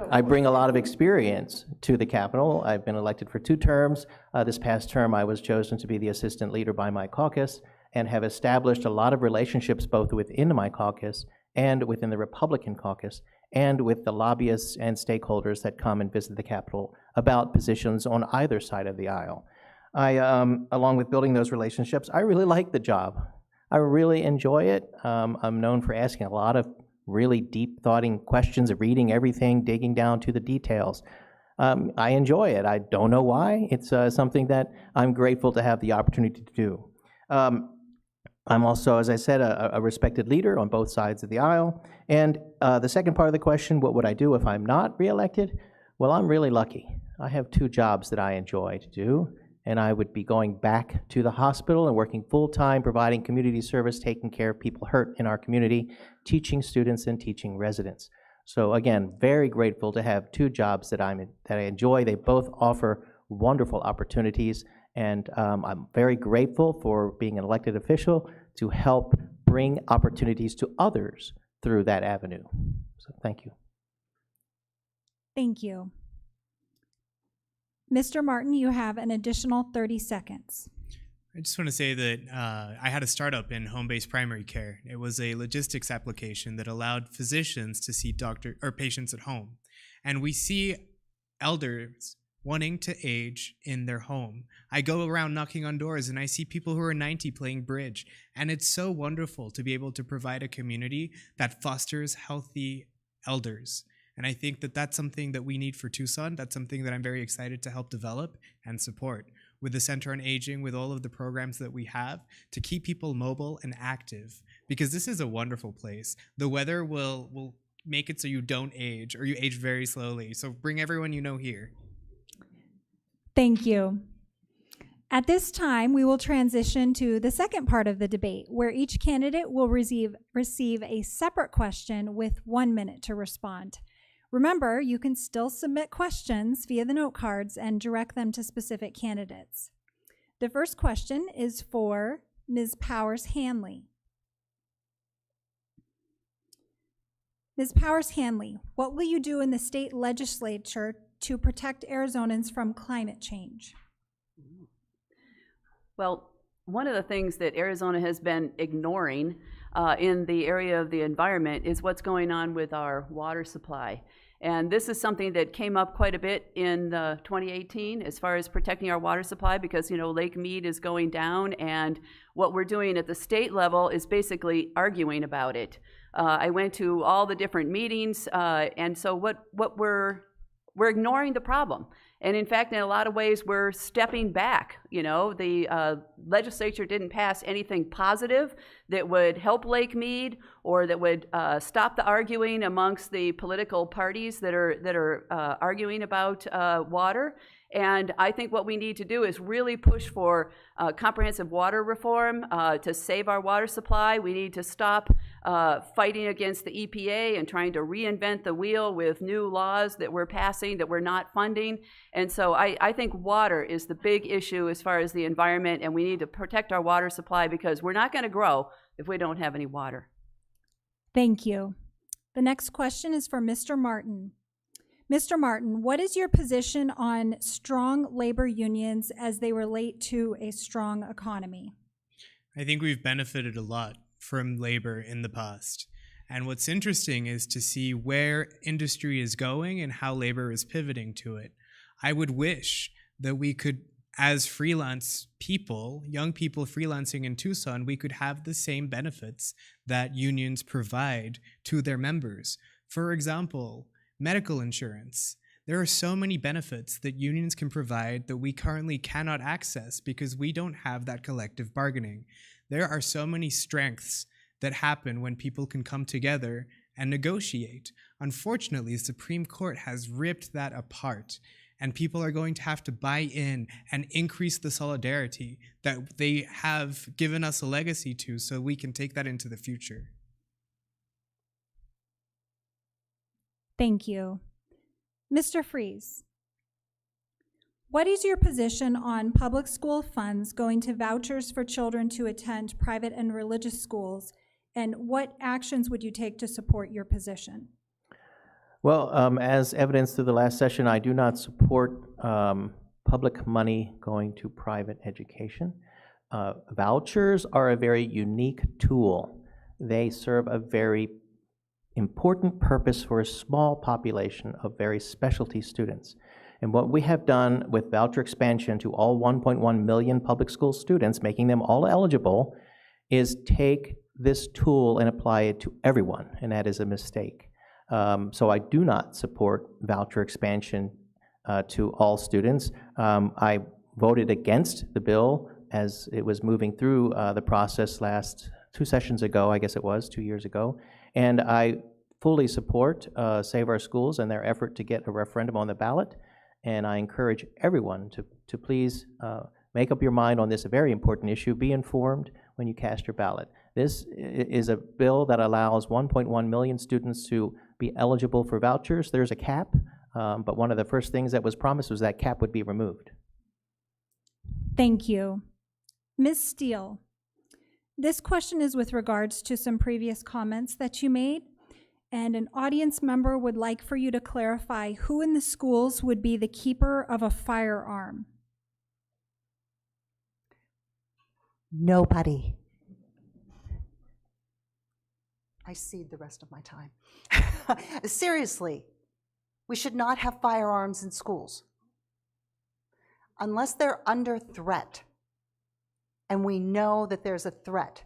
I bring a lot of experience to the Capitol. I've been elected for 2 terms. This past term, I was chosen to be the assistant leader by my caucus and have established a lot of relationships both within my caucus and within the Republican caucus and with the lobbyists and stakeholders that come and visit the Capitol about positions on either side of the aisle. Along with building those relationships, I really like the job. I really enjoy it. I'm known for asking a lot of really deep thoughting questions, of reading everything, digging down to the details. I enjoy it. I don't know why. It's something that I'm grateful to have the opportunity to do. I'm also, as I said, a respected leader on both sides of the aisle. And the second part of the question, what would I do if I'm not reelected? Well, I'm really lucky. I have 2 jobs that I enjoy to do, and I would be going back to the hospital and working full-time, providing community service, taking care of people hurt in our community, teaching students and teaching residents. So again, very grateful to have 2 jobs that I enjoy. They both offer wonderful opportunities, and I'm very grateful for being an elected official to help bring opportunities to others through that avenue. So thank you. Thank you. Mr. Martin, you have an additional 30 seconds. I just want to say that I had a startup in home-based primary care. It was a logistics application that allowed physicians to see patients at home. And we see elders wanting to age in their home. I go around knocking on doors and I see people who are 90 playing bridge. And it's so wonderful to be able to provide a community that fosters healthy elders. And I think that that's something that we need for Tucson. That's something that I'm very excited to help develop and support with the Center on Aging, with all of the programs that we have to keep people mobile and active, because this is a wonderful place. The weather will make it so you don't age, or you age very slowly. So bring everyone you know here. Thank you. At this time, we will transition to the second part of the debate, where each candidate will receive a separate question with 1 minute to respond. Remember, you can still submit questions via the note cards and direct them to specific candidates. The first question is for Ms. Powers Hanley. Ms. Powers Hanley, what will you do in the state legislature to protect Arizonans from climate change? Well, one of the things that Arizona has been ignoring in the area of the environment is what's going on with our water supply. And this is something that came up quite a bit in 2018 as far as protecting our water supply, because, you know, Lake Mead is going down, and what we're doing at the state level is basically arguing about it. I went to all the different meetings, and so what we're ignoring the problem. And in fact, in a lot of ways, we're stepping back. You know, the legislature didn't pass anything positive that would help Lake Mead, or that would stop the arguing amongst the political parties that are arguing about water. And I think what we need to do is really push for comprehensive water reform to save our water supply. We need to stop fighting against the EPA and trying to reinvent the wheel with new laws that we're passing that we're not funding. And so I think water is the big issue as far as the environment, and we need to protect our water supply, because we're not going to grow if we don't have any water. Thank you. The next question is for Mr. Martin. Mr. Martin, what is your position on strong labor unions as they relate to a strong economy? I think we've benefited a lot from labor in the past. And what's interesting is to see where industry is going and how labor is pivoting to it. I would wish that we could, as freelance people, young people freelancing in Tucson, we could have the same benefits that unions provide to their members. For example, medical insurance. There are so many benefits that unions can provide that we currently cannot access because we don't have that collective bargaining. There are so many strengths that happen when people can come together and negotiate. Unfortunately, the Supreme Court has ripped that apart, and people are going to have to buy in and increase the solidarity that they have given us a legacy to, so we can take that into the future. Thank you. Mr. Freeze, what is your position on public school funds going to vouchers for children to attend private and religious schools, and what actions would you take to support your position? Well, as evidenced through the last session, I do not support public money going to private education. Vouchers are a very unique tool. They serve a very important purpose for a small population of very specialty students. And what we have done with voucher expansion to all 1.1 million public school students, making them all eligible, is take this tool and apply it to everyone, and that is a mistake. So I do not support voucher expansion to all students. I voted against the bill as it was moving through the process last 2 sessions ago, I guess it was, 2 years ago. And I fully support Save Our Schools and their effort to get a referendum on the ballot. And I encourage everyone to please make up your mind on this very important issue. Be informed when you cast your ballot. This is a bill that allows 1.1 million students to be eligible for vouchers. There's a cap, but one of the first things that was promised was that cap would be removed. Thank you. Ms. Steele, this question is with regards to some previous comments that you made, and an audience member would like for you to clarify who in the schools would be the keeper of a firearm. Nobody. I cede the rest of my time. Seriously, we should not have firearms in schools. unless they're under threat, and we know that there's a threat,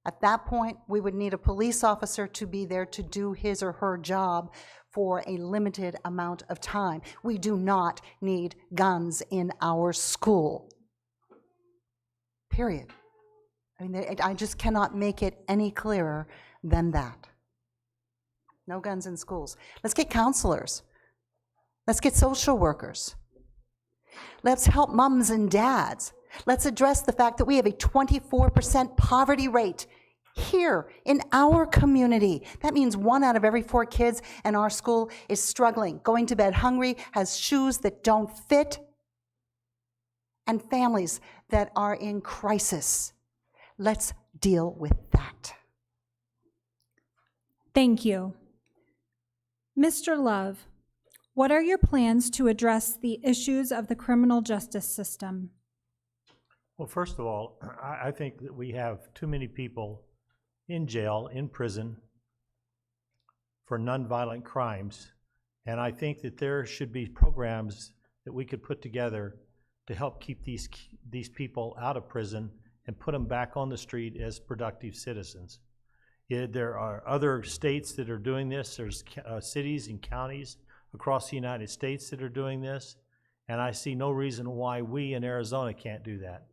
at that point, we would need a police officer to be there to do his or her job for a limited amount of time. We do not need guns in our school. Period. I mean, I just cannot make it any clearer than that. No guns in schools. Let's get counselors. Let's get social workers. Let's help moms and dads. Let's address the fact that we have a 24% poverty rate here in our community. That means 1 out of every 4 kids in our school is struggling, going to bed hungry, has shoes that don't fit, and families that are in crisis. Let's deal with that. Thank you. Mr. Love, what are your plans to address the issues of the criminal justice system? Well, first of all, I think that we have too many people in jail, in prison, for nonviolent crimes. And I think that there should be programs that we could put together to help keep these people out of prison and put them back on the street as productive citizens. There are other states that are doing this. There's cities and counties across the United States that are doing this. And I see no reason why we in Arizona can't do that.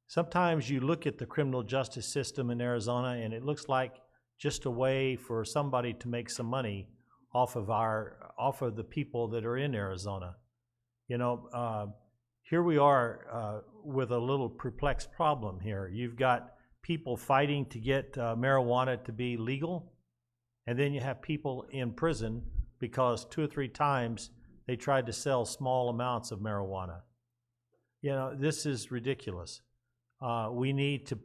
Sometimes you look at the criminal justice system in Arizona and it looks like just a way for somebody to make some money off of the people that are in Arizona. You know, here we are with a little perplexed problem here. You've got people fighting to get marijuana to be legal, and then you have people in prison because 2 or 3 times they tried to sell small amounts of marijuana. You know, this is ridiculous. We need to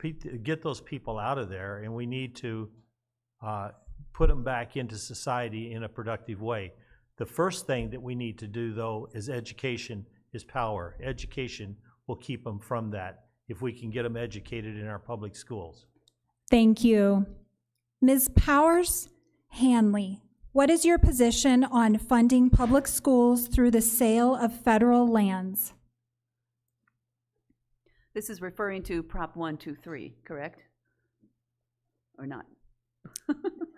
get those people out of there, and we need to put them back into society in a productive way. The first thing that we need to do, though, is education is power. Education will keep them from that if we can get them educated in our public schools. Thank you. Ms. Powers Hanley, what is your position on funding public schools through the sale of federal lands? This is referring to Prop 123, correct? Or not?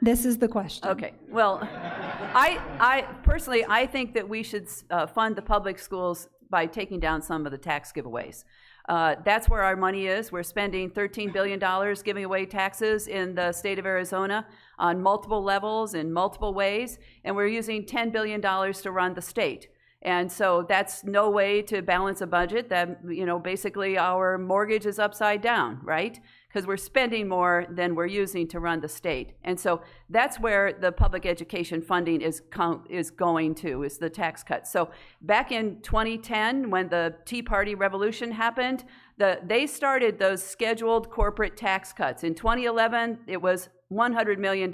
This is the question. Okay, well, I personally, I think that we should fund the public schools by taking down some of the tax giveaways. That's where our money is. We're spending $13 billion giving away taxes in the state of Arizona on multiple levels in multiple ways, and we're using $10 billion to run the state. And so that's no way to balance a budget. That, you know, basically our mortgage is upside down, right? Because we're spending more than we're using to run the state. And so that's where the public education funding is going to, is the tax cuts. So back in 2010, when the Tea Party revolution happened, they started those scheduled corporate tax cuts. In 2011, it was $100 million.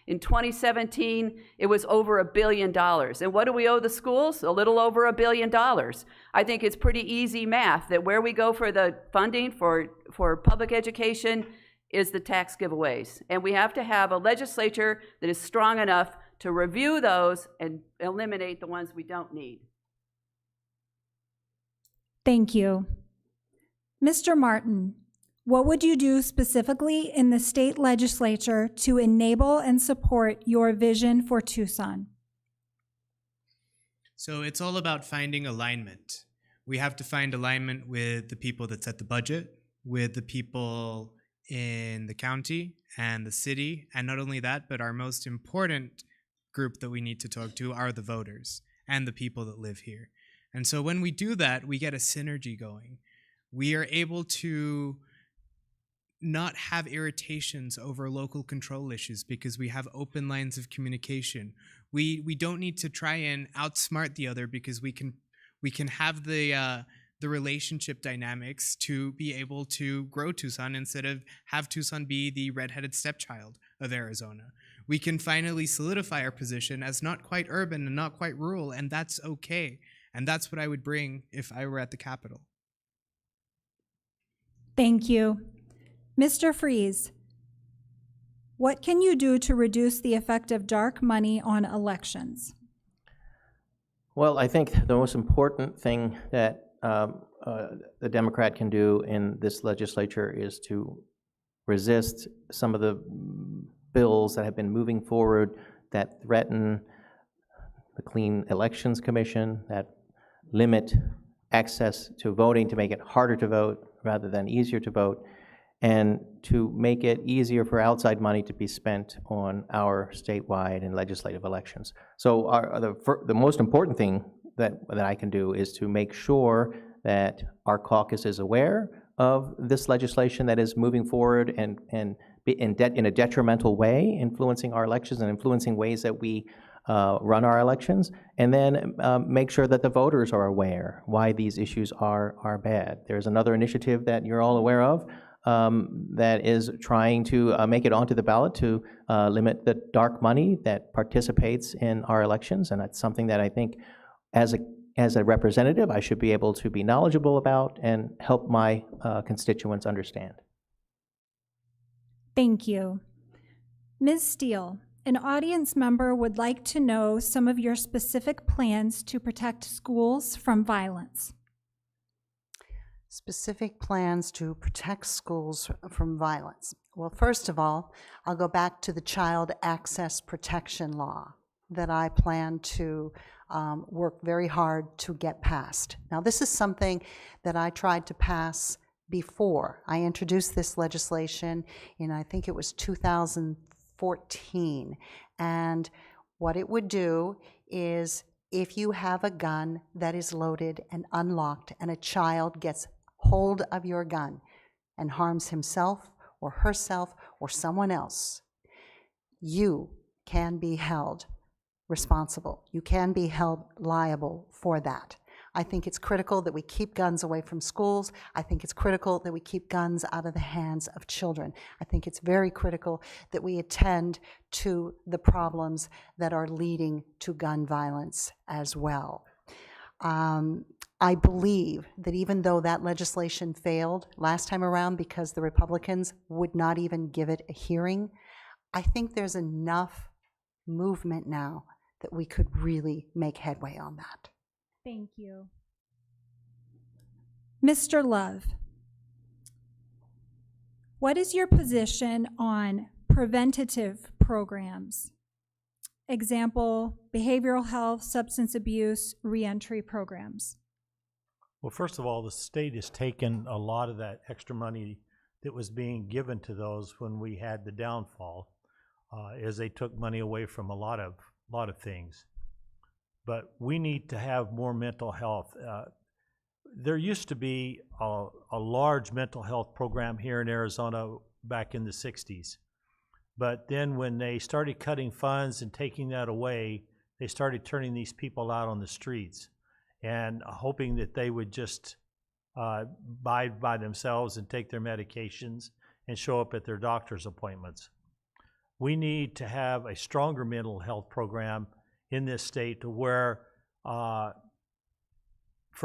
In 2017, it was over $1 billion. And what do we owe the schools? A little over $1 billion. I think it's pretty easy math that where we go for the funding for public education is the tax giveaways. And we have to have a legislature that is strong enough to review those and eliminate the ones we don't need. Thank you. Mr. Martin, what would you do specifically in the state legislature to enable and support your vision for Tucson? So it's all about finding alignment. We have to find alignment with the people that set the budget, with the people in the county and the city, and not only that, but our most important group that we need to talk to are the voters and the people that live here. And so when we do that, we get a synergy going. We are able to not have irritations over local control issues because we have open lines of communication. We don't need to try and outsmart the other because we can have the relationship dynamics to be able to grow Tucson instead of have Tucson be the redheaded stepchild of Arizona. We can finally solidify our position as not quite urban and not quite rural, and that's okay. And that's what I would bring if I were at the Capitol. Thank you. Mr. Freeze, what can you do to reduce the effect of dark money on elections? Well, I think the most important thing that the Democrat can do in this legislature is to resist some of the bills that have been moving forward that threaten the Clean Elections Commission, that limit access to voting, to make it harder to vote rather than easier to vote, and to make it easier for outside money to be spent on our statewide and legislative elections. So the most important thing that I can do is to make sure that our caucus is aware of this legislation that is moving forward and be in a detrimental way, influencing our elections and influencing ways that we run our elections, and then make sure that the voters are aware why these issues are bad. There's another initiative that you're all aware of that is trying to make it onto the ballot to limit the dark money that participates in our elections, and that's something that I think as a representative I should be able to be knowledgeable about and help my constituents understand. Thank you. Ms. Steele, an audience member would like to know some of your specific plans to protect schools from violence. Specific plans to protect schools from violence. Well, first of all, I'll go back to the Child Access Protection Law that I plan to work very hard to get passed. Now, this is something that I tried to pass before. I introduced this legislation in, I think it was 2014, and what it would do is if you have a gun that is loaded and unlocked and a child gets hold of your gun and harms himself or herself or someone else, you can be held responsible. You can be held liable for that. I think it's critical that we keep guns away from schools. I think it's critical that we keep guns out of the hands of children. I think it's very critical that we attend to the problems that are leading to gun violence as well. I believe that even though that legislation failed last time around because the Republicans would not even give it a hearing, I think there's enough movement now that we could really make headway on that. Thank you. Mr. Love, what is your position on preventative programs? Example, behavioral health, substance abuse, reentry programs. Well, first of all, the state has taken a lot of that extra money that was being given to those when we had the downfall, as they took money away from a lot of things. But we need to have more mental health. There used to be a large mental health program here in Arizona back in the 60s. But then when they started cutting funds and taking that away, they started turning these people out on the streets and hoping that they would just abide by themselves and take their medications and show up at their doctor's appointments. We need to have a stronger mental health program in this state to where, for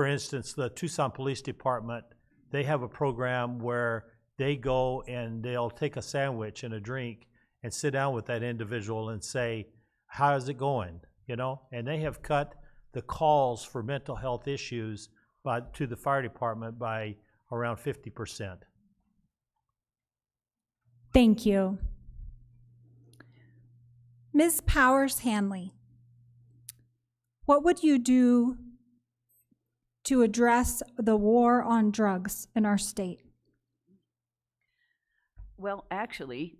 instance, the Tucson Police Department, they have a program where they go and they'll take a sandwich and a drink and sit down with that individual and say, how's it going? You know, and they have cut the calls for mental health issues to the fire department by around 50%. Thank you. Ms. Powers Hanley, what would you do to address the war on drugs in our state? Well, actually,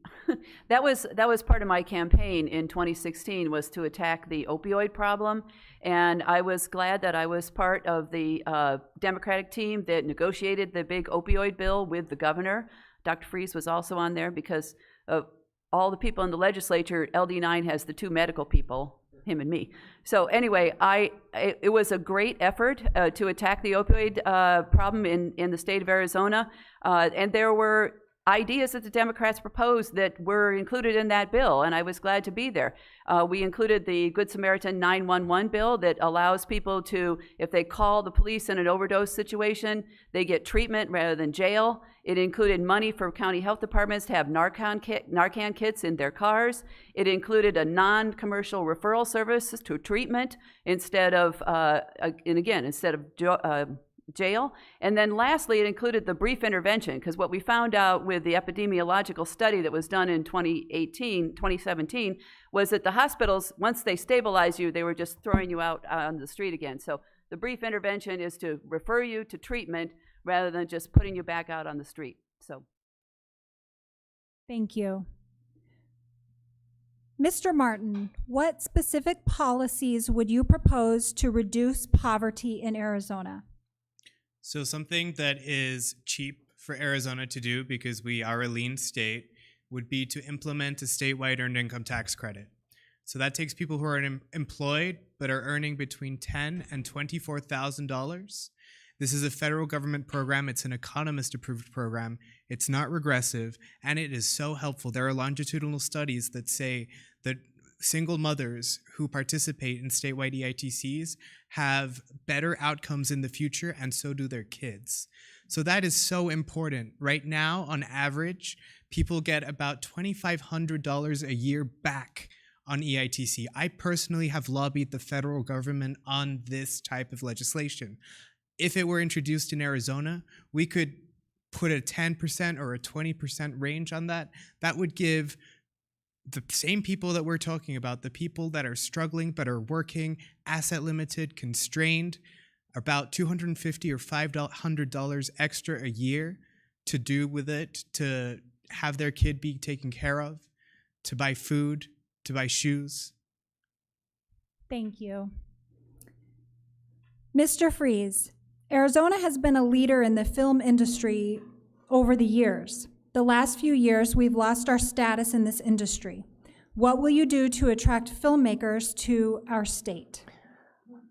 that was part of my campaign in 2016, was to attack the opioid problem, and I was glad that I was part of the Democratic team that negotiated the big opioid bill with the governor. Dr. Freese was also on there because of all the people in the legislature. LD9 has the two medical people, him and me. So anyway, it was a great effort to attack the opioid problem in the state of Arizona, and there were ideas that the Democrats proposed that were included in that bill, and I was glad to be there. We included the Good Samaritan 911 bill that allows people to, if they call the police in an overdose situation, they get treatment rather than jail. It included money for county health departments to have Narcan kits in their cars. It included a non-commercial referral service to treatment instead of, jail. And then lastly, it included the brief intervention, because what we found out with the epidemiological study that was done in 2017, was that the hospitals, once they stabilize you, they were just throwing you out on the street again. So the brief intervention is to refer you to treatment rather than just putting you back out on the street. So. Thank you. Mr. Martin, what specific policies would you propose to reduce poverty in Arizona? So something that is cheap for Arizona to do, because we are a lean state, would be to implement a statewide earned income tax credit. So that takes people who are employed but are earning between $10,000 and $24,000. This is a federal government program. It's an economist-approved program. It's not regressive, and it is so helpful. There are longitudinal studies that say that single mothers who participate in statewide EITCs have better outcomes in the future, and so do their kids. So that is so important. Right now, on average, people get about $2,500 a year back on EITC. I personally have lobbied the federal government on this type of legislation. If it were introduced in Arizona, we could put a 10% or a 20% range on that. That would give the same people that we're talking about, the people that are struggling but are working, asset limited, constrained, about $250 or $500 extra a year to do with it, to have their kid be taken care of, to buy food, to buy shoes. Thank you. Mr. Freeze, Arizona has been a leader in the film industry over the years. The last few years, we've lost our status in this industry. What will you do to attract filmmakers to our state?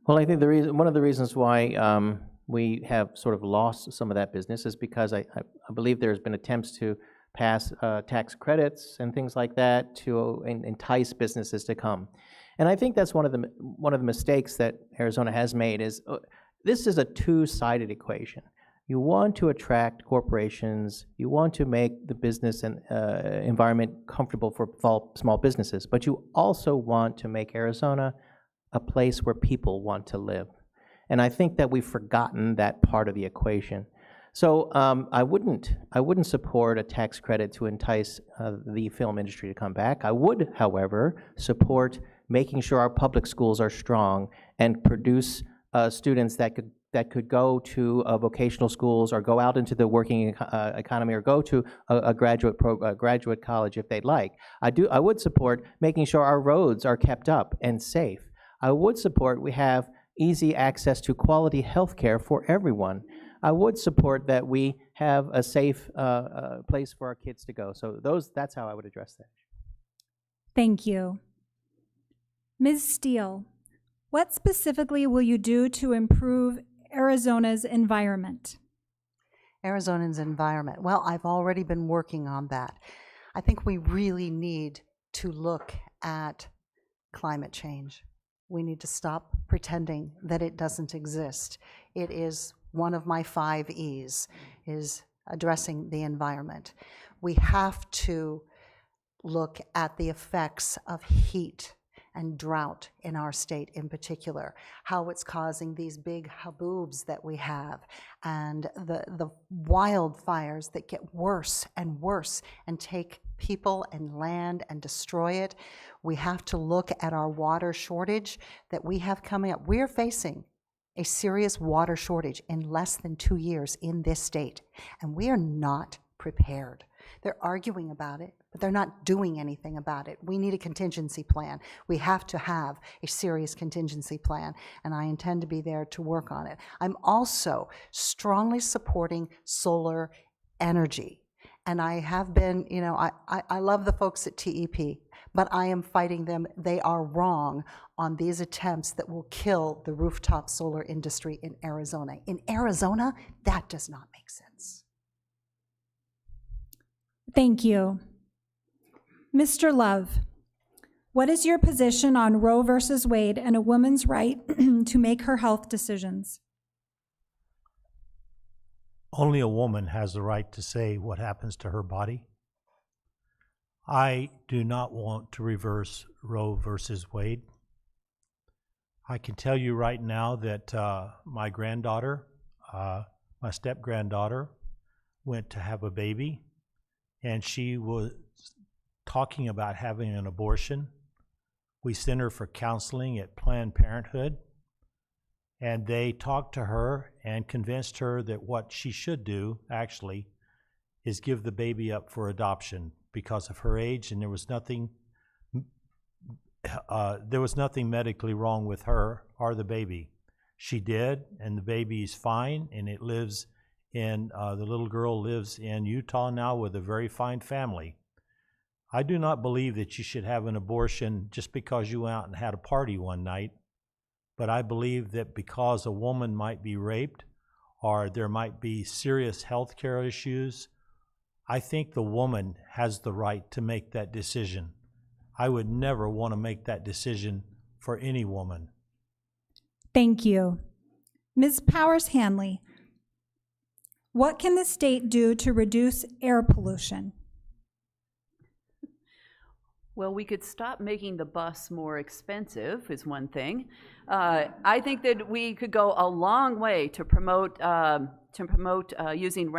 Well, I think one of the reasons why we have sort of lost some of that business is because I believe there's been attempts to pass tax credits and things like that to entice businesses to come. And I think that's one of the mistakes that Arizona has made is this is a two-sided equation. You want to attract corporations, you want to make the business and environment comfortable for small businesses, but you also want to make Arizona a place where people want to live. And I think that we've forgotten that part of the equation. So I wouldn't support a tax credit to entice the film industry to come back. I would, however, support making sure our public schools are strong and produce students that could go to vocational schools or go out into the working economy or go to a graduate college if they'd like. I would support making sure our roads are kept up and safe. I would support we have easy access to quality health care for everyone. I would support that we have a safe place for our kids to go. So that's how I would address that. Thank you. Ms. Steele, what specifically will you do to improve Arizona's environment? Arizona's environment. Well, I've already been working on that. I think we really need to look at climate change. We need to stop pretending that it doesn't exist. It is one of my 5 E's, is addressing the environment. We have to look at the effects of heat and drought in our state in particular, how it's causing these big haboobs that we have, and the wildfires that get worse and worse and take people and land and destroy it. We have to look at our water shortage that we have coming up. We're facing a serious water shortage in less than 2 years in this state, and we are not prepared. They're arguing about it, but they're not doing anything about it. We need a contingency plan. We have to have a serious contingency plan, and I intend to be there to work on it. I'm also strongly supporting solar energy. And I have been, I love the folks at TEP, but I am fighting them. They are wrong on these attempts that will kill the rooftop solar industry in Arizona. In Arizona, that does not make sense. Thank you. Mr. Love, what is your position on Roe versus Wade and a woman's right to make her health decisions? Only a woman has the right to say what happens to her body. I do not want to reverse Roe versus Wade. I can tell you right now that my granddaughter my step-granddaughter went to have a baby, and she was talking about having an abortion. We sent her for counseling at Planned Parenthood, and they talked to her and convinced her that what she should do, actually, is give the baby up for adoption because of her age, and there was nothing medically wrong with her or the baby. She did, and the baby is fine, and it lives in, the little girl lives in Utah now with a very fine family. I do not believe that you should have an abortion just because you went out and had a party one night, but I believe that because a woman might be raped or there might be serious health care issues, I think the woman has the right to make that decision. I would never want to make that decision for any woman. Thank you. Ms. Powers Hanley, what can the state do to reduce air pollution? Well, we could stop making the bus more expensive is one thing. I think that we could go a long way to promote using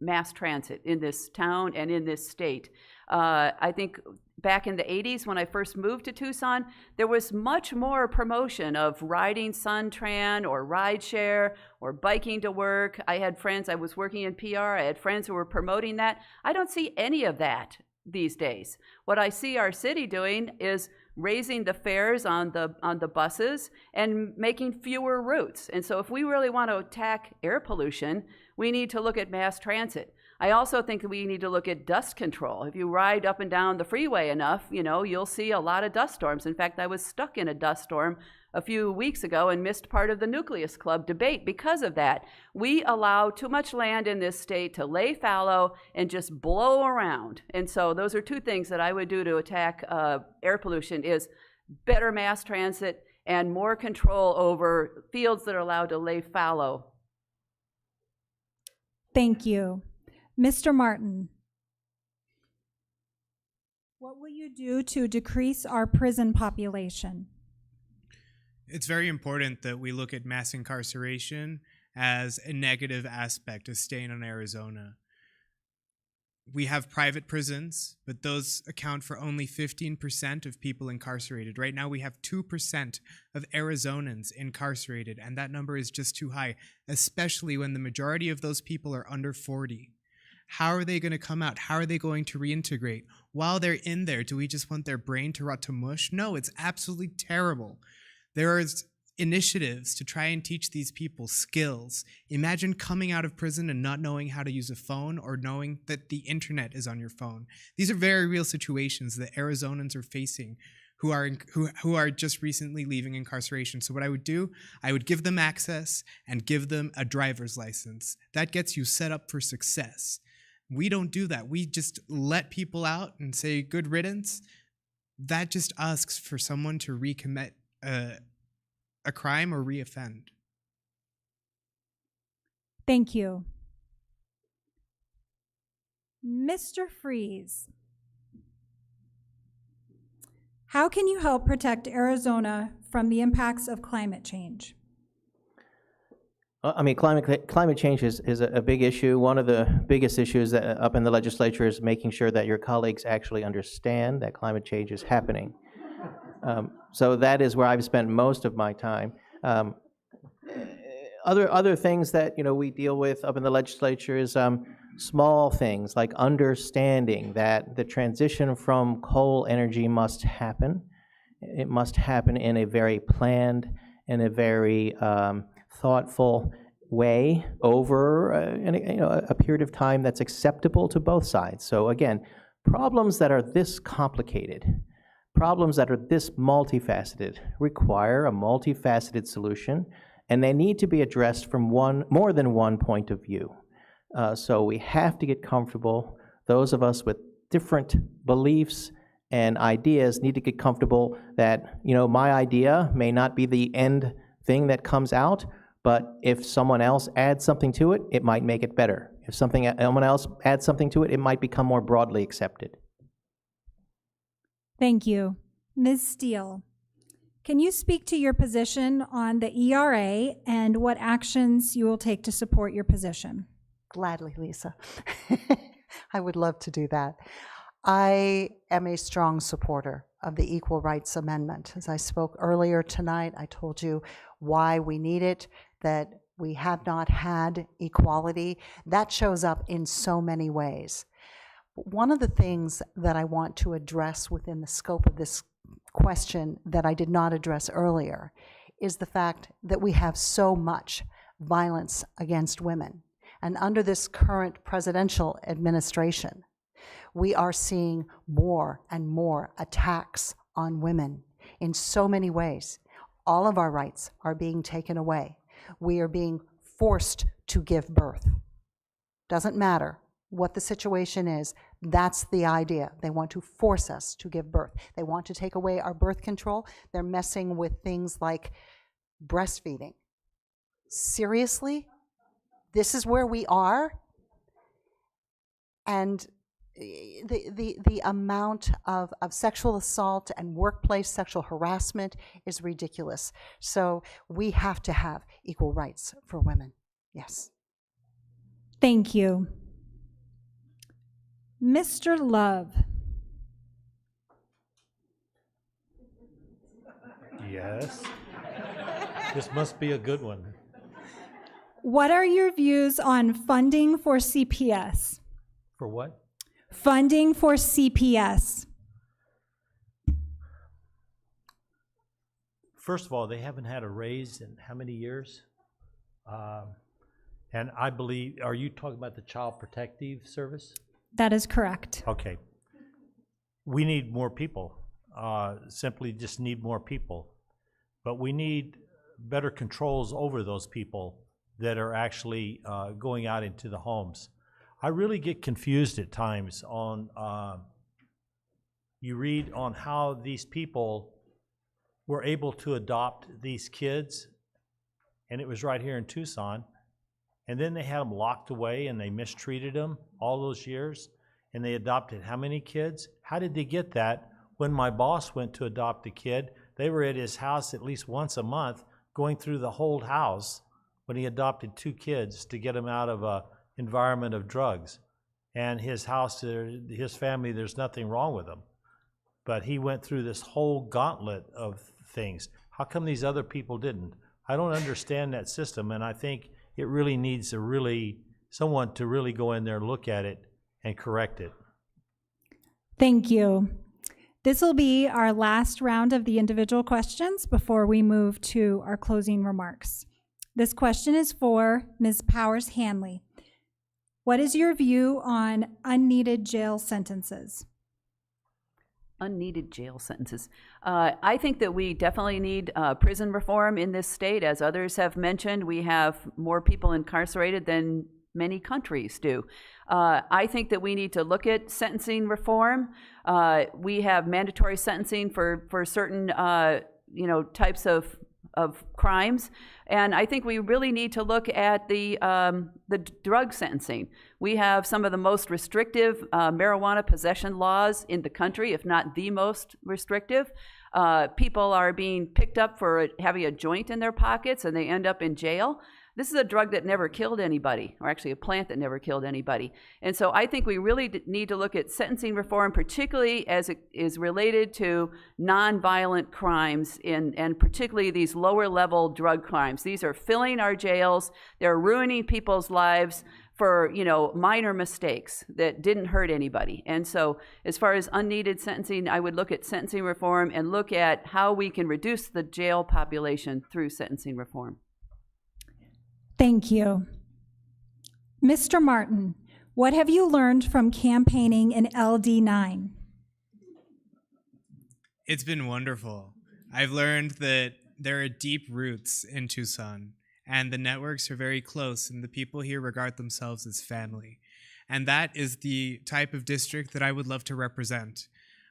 mass transit in this town and in this state. I think back in the 80s when I first moved to Tucson, there was much more promotion of riding Suntran or rideshare or biking to work. I had friends, I was working in PR, I had friends who were promoting that. I don't see any of that these days. What I see our city doing is raising the fares on the buses and making fewer routes. And so if we really want to attack air pollution, we need to look at mass transit. I also think that we need to look at dust control. If you ride up and down the freeway enough, you'll see a lot of dust storms. In fact, I was stuck in a dust storm a few weeks ago and missed part of the Nucleus Club debate because of that. We allow too much land in this state to lay fallow and just blow around. And so those are two things that I would do to attack air pollution is better mass transit and more control over fields that are allowed to lay fallow. Thank you. Mr. Martin, what will you do to decrease our prison population? It's very important that we look at mass incarceration as a negative aspect of staying in Arizona. We have private prisons, but those account for only 15% of people incarcerated. Right now, we have 2% of Arizonans incarcerated, and that number is just too high, especially when the majority of those people are under 40. How are they going to come out? How are they going to reintegrate? While they're in there, do we just want their brain to rot to mush? No, it's absolutely terrible. There are initiatives to try and teach these people skills. Imagine coming out of prison and not knowing how to use a phone or knowing that the internet is on your phone. These are very real situations that Arizonans are facing who are just recently leaving incarceration. So what I would do, I would give them access and give them a driver's license. That gets you set up for success. We don't do that. We just let people out and say good riddance. That just asks for someone to recommit a crime or reoffend. Thank you. Mr. Freeze, how can you help protect Arizona from the impacts of climate change? I mean, climate change is a big issue. One of the biggest issues that up in the legislature is making sure that your colleagues actually understand that climate change is happening. So that is where I've spent most of my time. Other things that we deal with up in the legislature is small things like understanding that the transition from coal energy must happen. It must happen in a very planned and a very thoughtful way over a period of time that's acceptable to both sides. So again, problems that are this complicated, problems that are this multifaceted require a multifaceted solution, and they need to be addressed from more than one point of view. So we have to get comfortable. Those of us with different beliefs and ideas need to get comfortable that my idea may not be the end thing that comes out, but if someone else adds something to it, it might make it better. If someone else adds something to it, it might become more broadly accepted. Thank you. Ms. Steele, Can you speak to your position on the ERA and what actions you will take to support your position? Gladly, Lisa. I would love to do that. I am a strong supporter of the Equal Rights Amendment. As I spoke earlier tonight, I told you why we need it, that we have not had equality. That shows up in so many ways. One of the things that I want to address within the scope of this question that I did not address earlier is the fact that we have so much violence against women. And under this current presidential administration, we are seeing more and more attacks on women in so many ways. All of our rights are being taken away. We are being forced to give birth. Doesn't matter what the situation is, that's the idea. They want to force us to give birth. They want to take away our birth control. They're messing with things like breastfeeding. Seriously? This is where we are? And the amount of sexual assault and workplace sexual harassment is ridiculous. So we have to have equal rights for women. Yes. Thank you. Mr. Love. Yes. This must be a good one. What are your views on funding for CPS? For what? Funding for CPS. First of all, they haven't had a raise in how many years? And I believe, are you talking about the Child Protective Service? That is correct. Okay. We need more people. Simply just need more people. But we need better controls over those people that are actually going out into the homes. I really get confused at times on, you read on how these people were able to adopt these kids, and it was right here in Tucson, and then they had them locked away and they mistreated them all those years, and they adopted how many kids? How did they get that? When my boss went to adopt a kid, they were at his house at least once a month going through the whole house when he adopted 2 kids to get them out of a environment of drugs. And his house, his family, there's nothing wrong with them. But he went through this whole gauntlet of things. How come these other people didn't? I don't understand that system, and I think it really needs someone to really go in there and look at it and correct it. Thank you. This will be our last round of the individual questions before we move to our closing remarks. This question is for Ms. Powers Hanley. What is your view on unneeded jail sentences? Unneeded jail sentences. I think that we definitely need prison reform in this state. As others have mentioned, we have more people incarcerated than many countries do. I think that we need to look at sentencing reform. We have mandatory sentencing for certain types of crimes, and I think we really need to look at the drug sentencing. We have some of the most restrictive marijuana possession laws in the country, if not the most restrictive. People are being picked up for having a joint in their pockets, and they end up in jail. This is a drug that never killed anybody, or actually a plant that never killed anybody. And so I think we really need to look at sentencing reform, particularly as it is related to nonviolent crimes and particularly these lower level drug crimes. These are filling our jails. They're ruining people's lives for, minor mistakes that didn't hurt anybody. And so as far as unneeded sentencing, I would look at sentencing reform and look at how we can reduce the jail population through sentencing reform. Thank you. Mr. Martin, what have you learned from campaigning in LD9? It's been wonderful. I've learned that there are deep roots in Tucson, and the networks are very close, and the people here regard themselves as family. And that is the type of district that I would love to represent.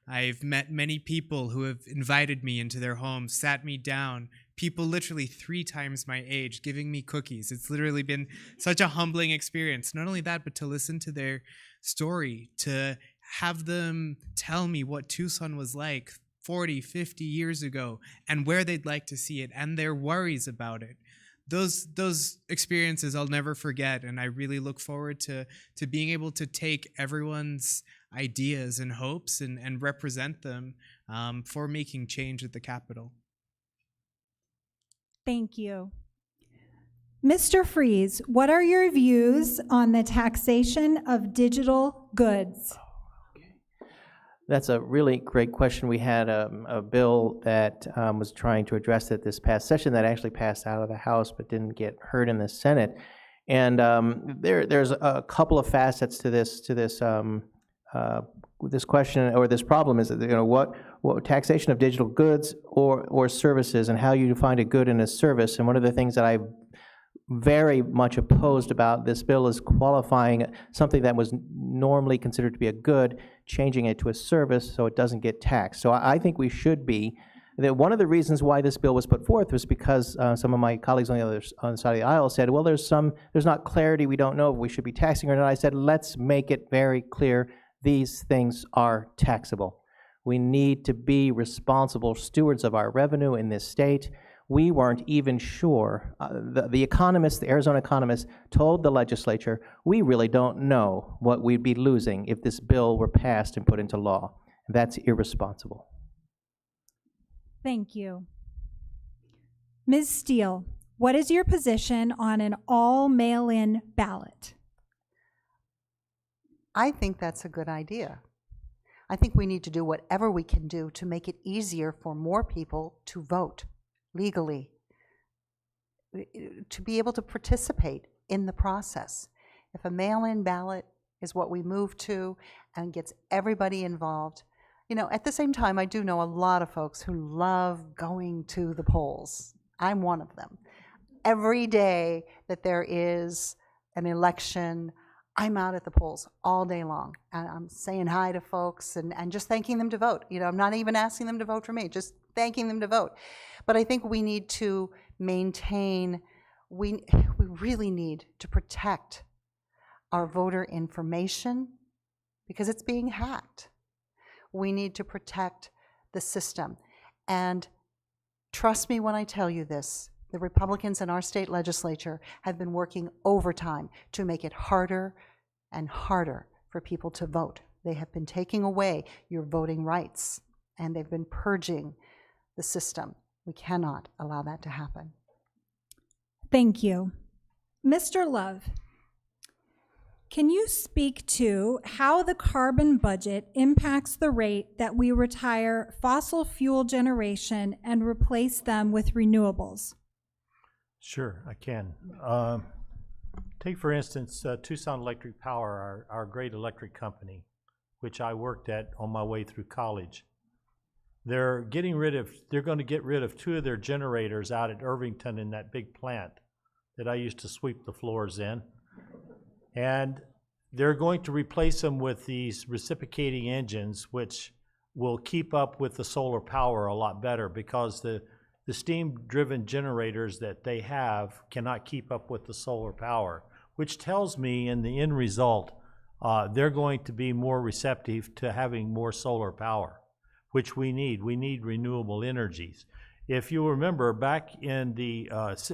I've met many people who have invited me into their homes, sat me down, people literally 3 times my age giving me cookies. It's literally been such a humbling experience. Not only that, but to listen to their story, to have them tell me what Tucson was like 40, 50 years ago and where they'd like to see it and their worries about it. Those experiences I'll never forget, and I really look forward to being able to take everyone's ideas and hopes and represent them for making change at the Capitol. Thank you. Mr. Freeze, what are your views on the taxation of digital goods? That's a really great question. We had a bill that was trying to address it this past session that actually passed out of the House but didn't get heard in the Senate. And there's a couple of facets to this question or this problem. Is that, what taxation of digital goods or services, and how you define a good and a service. And one of the things that I very much opposed about this bill is qualifying something that was normally considered to be a good, changing it to a service so it doesn't get taxed. So I think we should be. That one of the reasons why this bill was put forth was because some of my colleagues on the side of the aisle said, well, there's not clarity, we don't know if we should be taxing or not. I said, let's make it very clear these things are taxable. We need to be responsible stewards of our revenue in this state. We weren't even sure. The economists, the Arizona economists, told the legislature, we really don't know what we'd be losing if this bill were passed and put into law. That's irresponsible. Thank you. Ms. Steele, what is your position on an all mail-in ballot? I think that's a good idea. I think we need to do whatever we can do to make it easier for more people to vote legally, to be able to participate in the process. If a mail-in ballot is what we move to and gets everybody involved, at the same time, I do know a lot of folks who love going to the polls. I'm one of them. Every day that there is an election, I'm out at the polls all day long, and I'm saying hi to folks and just thanking them to vote. I'm not even asking them to vote for me, just thanking them to vote. But I think we need to maintain, we really need to protect our voter information because it's being hacked. We need to protect the system. And trust me when I tell you this, the Republicans in our state legislature have been working overtime to make it harder and harder for people to vote. They have been taking away your voting rights, and they've been purging the system. We cannot allow that to happen. Thank you. Mr. Love, can you speak to how the carbon budget impacts the rate that we retire fossil fuel generation and replace them with renewables? Sure, I can. Take, for instance, Tucson Electric Power, our great electric company, which I worked at on my way through college. They're going to get rid of 2 of their generators out at Irvington in that big plant that I used to sweep the floors in. And they're going to replace them with these reciprocating engines, which will keep up with the solar power a lot better because the steam-driven generators that they have cannot keep up with the solar power, which tells me in the end result, they're going to be more receptive to having more solar power, which we need. We need renewable energies. If you remember, back in the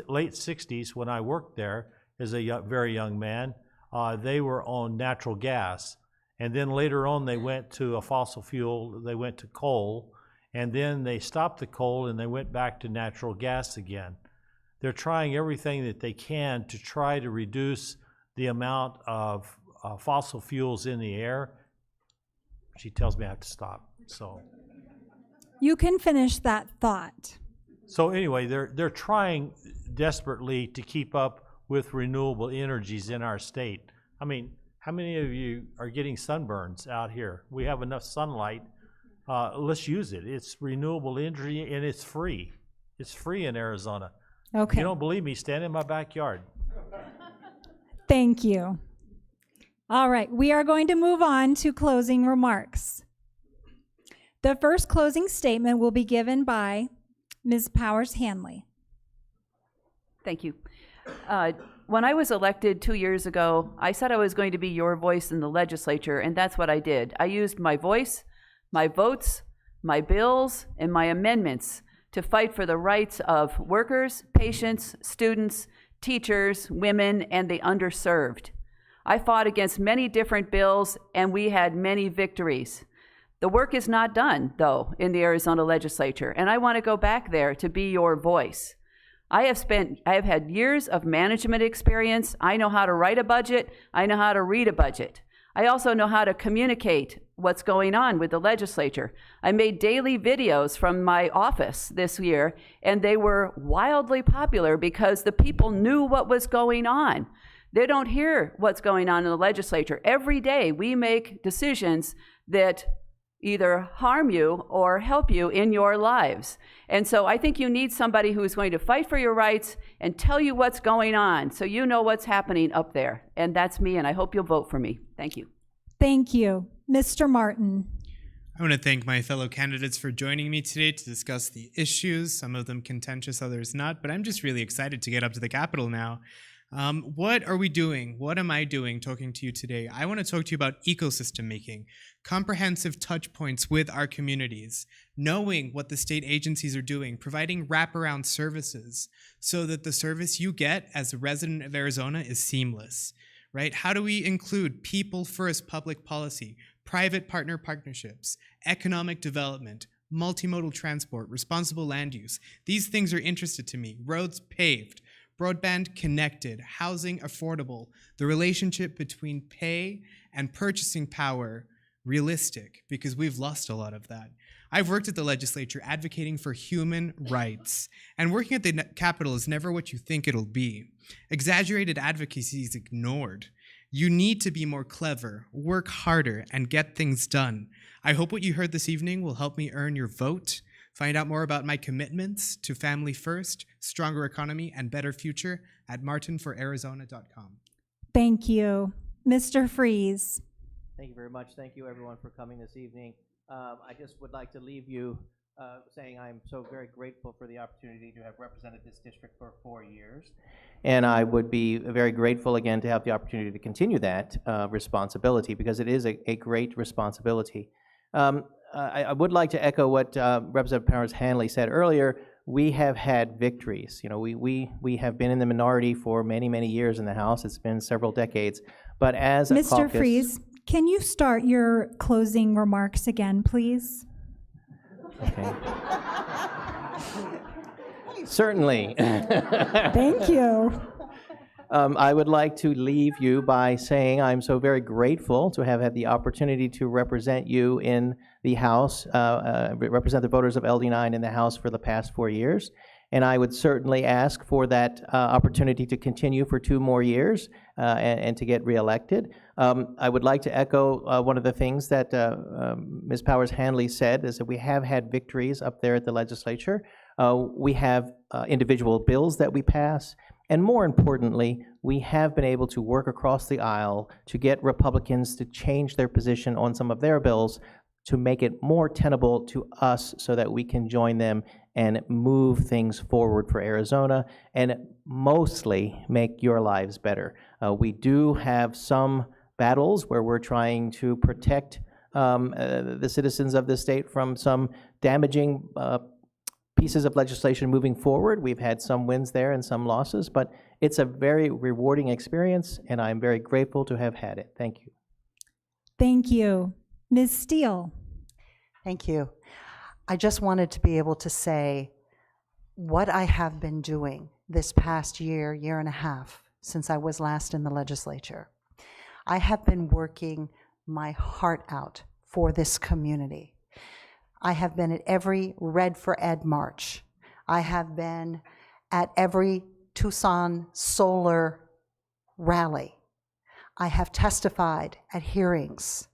late 60s when I worked there as a very young man, they were on natural gas. And then later on they went to a fossil fuel, they went to coal, and then they stopped the coal and they went back to natural gas again. They're trying everything that they can to try to reduce the amount of fossil fuels in the air. She tells me I have to stop, so. You can finish that thought. So anyway, they're trying desperately to keep up with renewable energies in our state. I mean, how many of you are getting sunburns out here? We have enough sunlight. Let's use it. It's renewable energy and it's free. It's free in Arizona. Okay. If you don't believe me, stand in my backyard. Thank you. All right, we are going to move on to closing remarks. The first closing statement will be given by Ms. Powers Hanley. Thank you. When I was elected 2 years ago, I said I was going to be your voice in the legislature, and that's what I did. I used my voice, my votes, my bills, and my amendments to fight for the rights of workers, patients, students, teachers, women, and the underserved. I fought against many different bills, and we had many victories. The work is not done, though, in the Arizona legislature, and I want to go back there to be your voice. I have had years of management experience. I know how to write a budget. I know how to read a budget. I also know how to communicate what's going on with the legislature. I made daily videos from my office this year, and they were wildly popular because the people knew what was going on. They don't hear what's going on in the legislature. Every day we make decisions that either harm you or help you in your lives. And so I think you need somebody who's going to fight for your rights and tell you what's going on so you know what's happening up there. And that's me, and I hope you'll vote for me. Thank you. Thank you. Mr. Martin. I want to thank my fellow candidates for joining me today to discuss the issues, some of them contentious, others not, but I'm just really excited to get up to the Capitol now. What are we doing? What am I doing talking to you today? I want to talk to you about ecosystem making, comprehensive touch points with our communities, knowing what the state agencies are doing, providing wraparound services so that the service you get as a resident of Arizona is seamless, right? How do we include people-first public policy, private partner partnerships, economic development, multimodal transport, responsible land use? These things are interesting to me. Roads paved, broadband connected, housing affordable, the relationship between pay and purchasing power realistic, because we've lost a lot of that. I've worked at the legislature advocating for human rights, and working at the Capitol is never what you think it'll be. Exaggerated advocacy is ignored. You need to be more clever, work harder, and get things done. I hope what you heard this evening will help me earn your vote. Find out more about my commitments to family first, stronger economy, and better future at martinforarizona.com. Thank you. Mr. Freeze. Thank you very much. Thank you, everyone, for coming this evening. I just would like to leave you saying I'm so very grateful for the opportunity to have represented this district for 4 years. And I would be very grateful again to have the opportunity to continue that responsibility, because it is a great responsibility. I would like to echo what Representative Powers-Handley said earlier. We have had victories. You know, we have been in the minority for many, many years in the House. It's been several decades. But as a Mr. caucus, Freeze, can you start your closing remarks again, please? Okay. Certainly. Thank you. I would like to leave you by saying I'm so very grateful to have had the opportunity to represent you in the House, represent the voters of LD9 in the House for the past 4 years. And I would certainly ask for that opportunity to continue for 2 more years and to get reelected. I would like to echo one of the things that Ms. Powers-Handley said, is that we have had victories up there at the legislature. We have individual bills that we pass. And more importantly, we have been able to work across the aisle to get Republicans to change their position on some of their bills to make it more tenable to us so that we can join them and move things forward for Arizona and mostly make your lives better. We do have some battles where we're trying to protect the citizens of the state from some damaging pieces of legislation moving forward. We've had some wins there and some losses, but it's a very rewarding experience, and I'm very grateful to have had it. Thank you. Thank you. Ms. Steele. Thank you. I just wanted to be able to say what I have been doing this past year, year and a half, since I was last in the legislature. I have been working my heart out for this community. I have been at every Red for Ed march. I have been at every Tucson solar rally. I have testified at hearings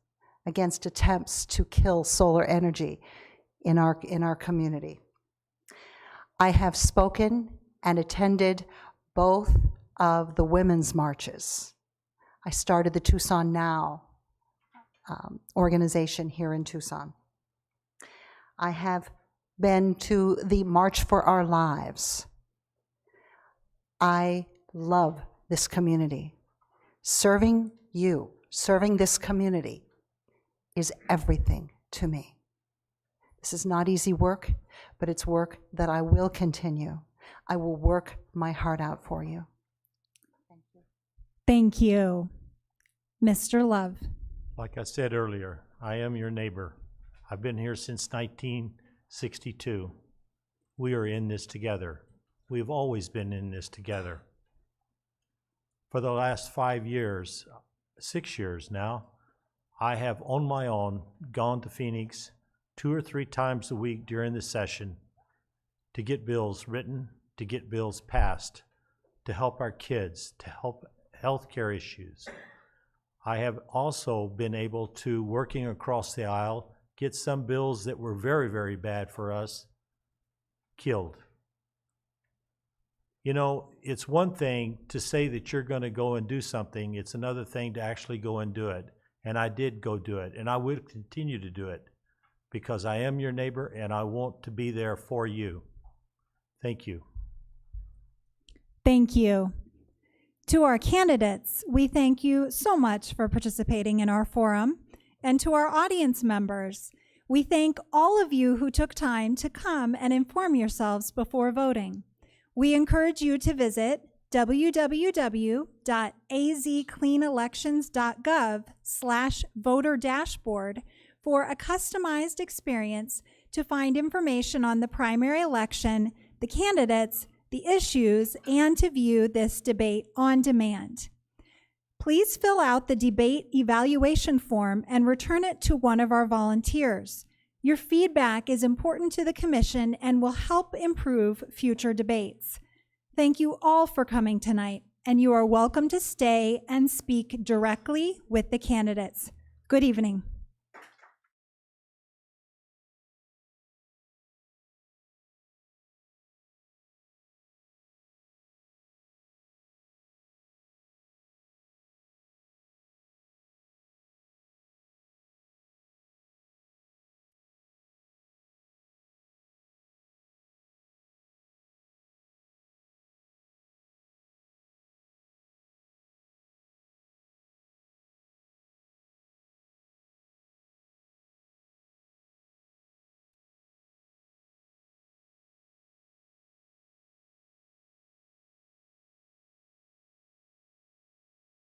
against attempts to kill solar energy in our community. I have spoken and attended both of the women's marches. I started the Tucson Now organization here in Tucson. I have been to the March for Our Lives. I love this community. Serving you, serving this community is everything to me. This is not easy work, but it's work that I will continue. I will work my heart out for you. Thank you. Mr. Love. Like I said earlier, I am your neighbor. I've been here since 1962. We are in this together. We've always been in this together. For the last 5 years, 6 years now, I have on my own gone to Phoenix 2 or 3 times a week during the session to get bills written, to get bills passed, to help our kids, to help healthcare issues. I have also been able to, working across the aisle, get some bills that were very, very bad for us killed. You know, it's one thing to say that you're going to go and do something. It's another thing to actually go and do it. And I did go do it, and I will continue to do it because I am your neighbor and I want to be there for you. Thank you. Thank you. To our candidates, we thank you so much for participating in our forum. And to our audience members, we thank all of you who took time to come and inform yourselves before voting. We encourage you to visit www.azcleanelections.gov/voter-dashboard for a customized experience to find information on the primary election, the candidates, the issues, and to view this debate on demand. Please fill out the debate evaluation form and return it to one of our volunteers. Your feedback is important to the commission and will help improve future debates. Thank you all for coming tonight, and you are welcome to stay and speak directly with the candidates. Good evening.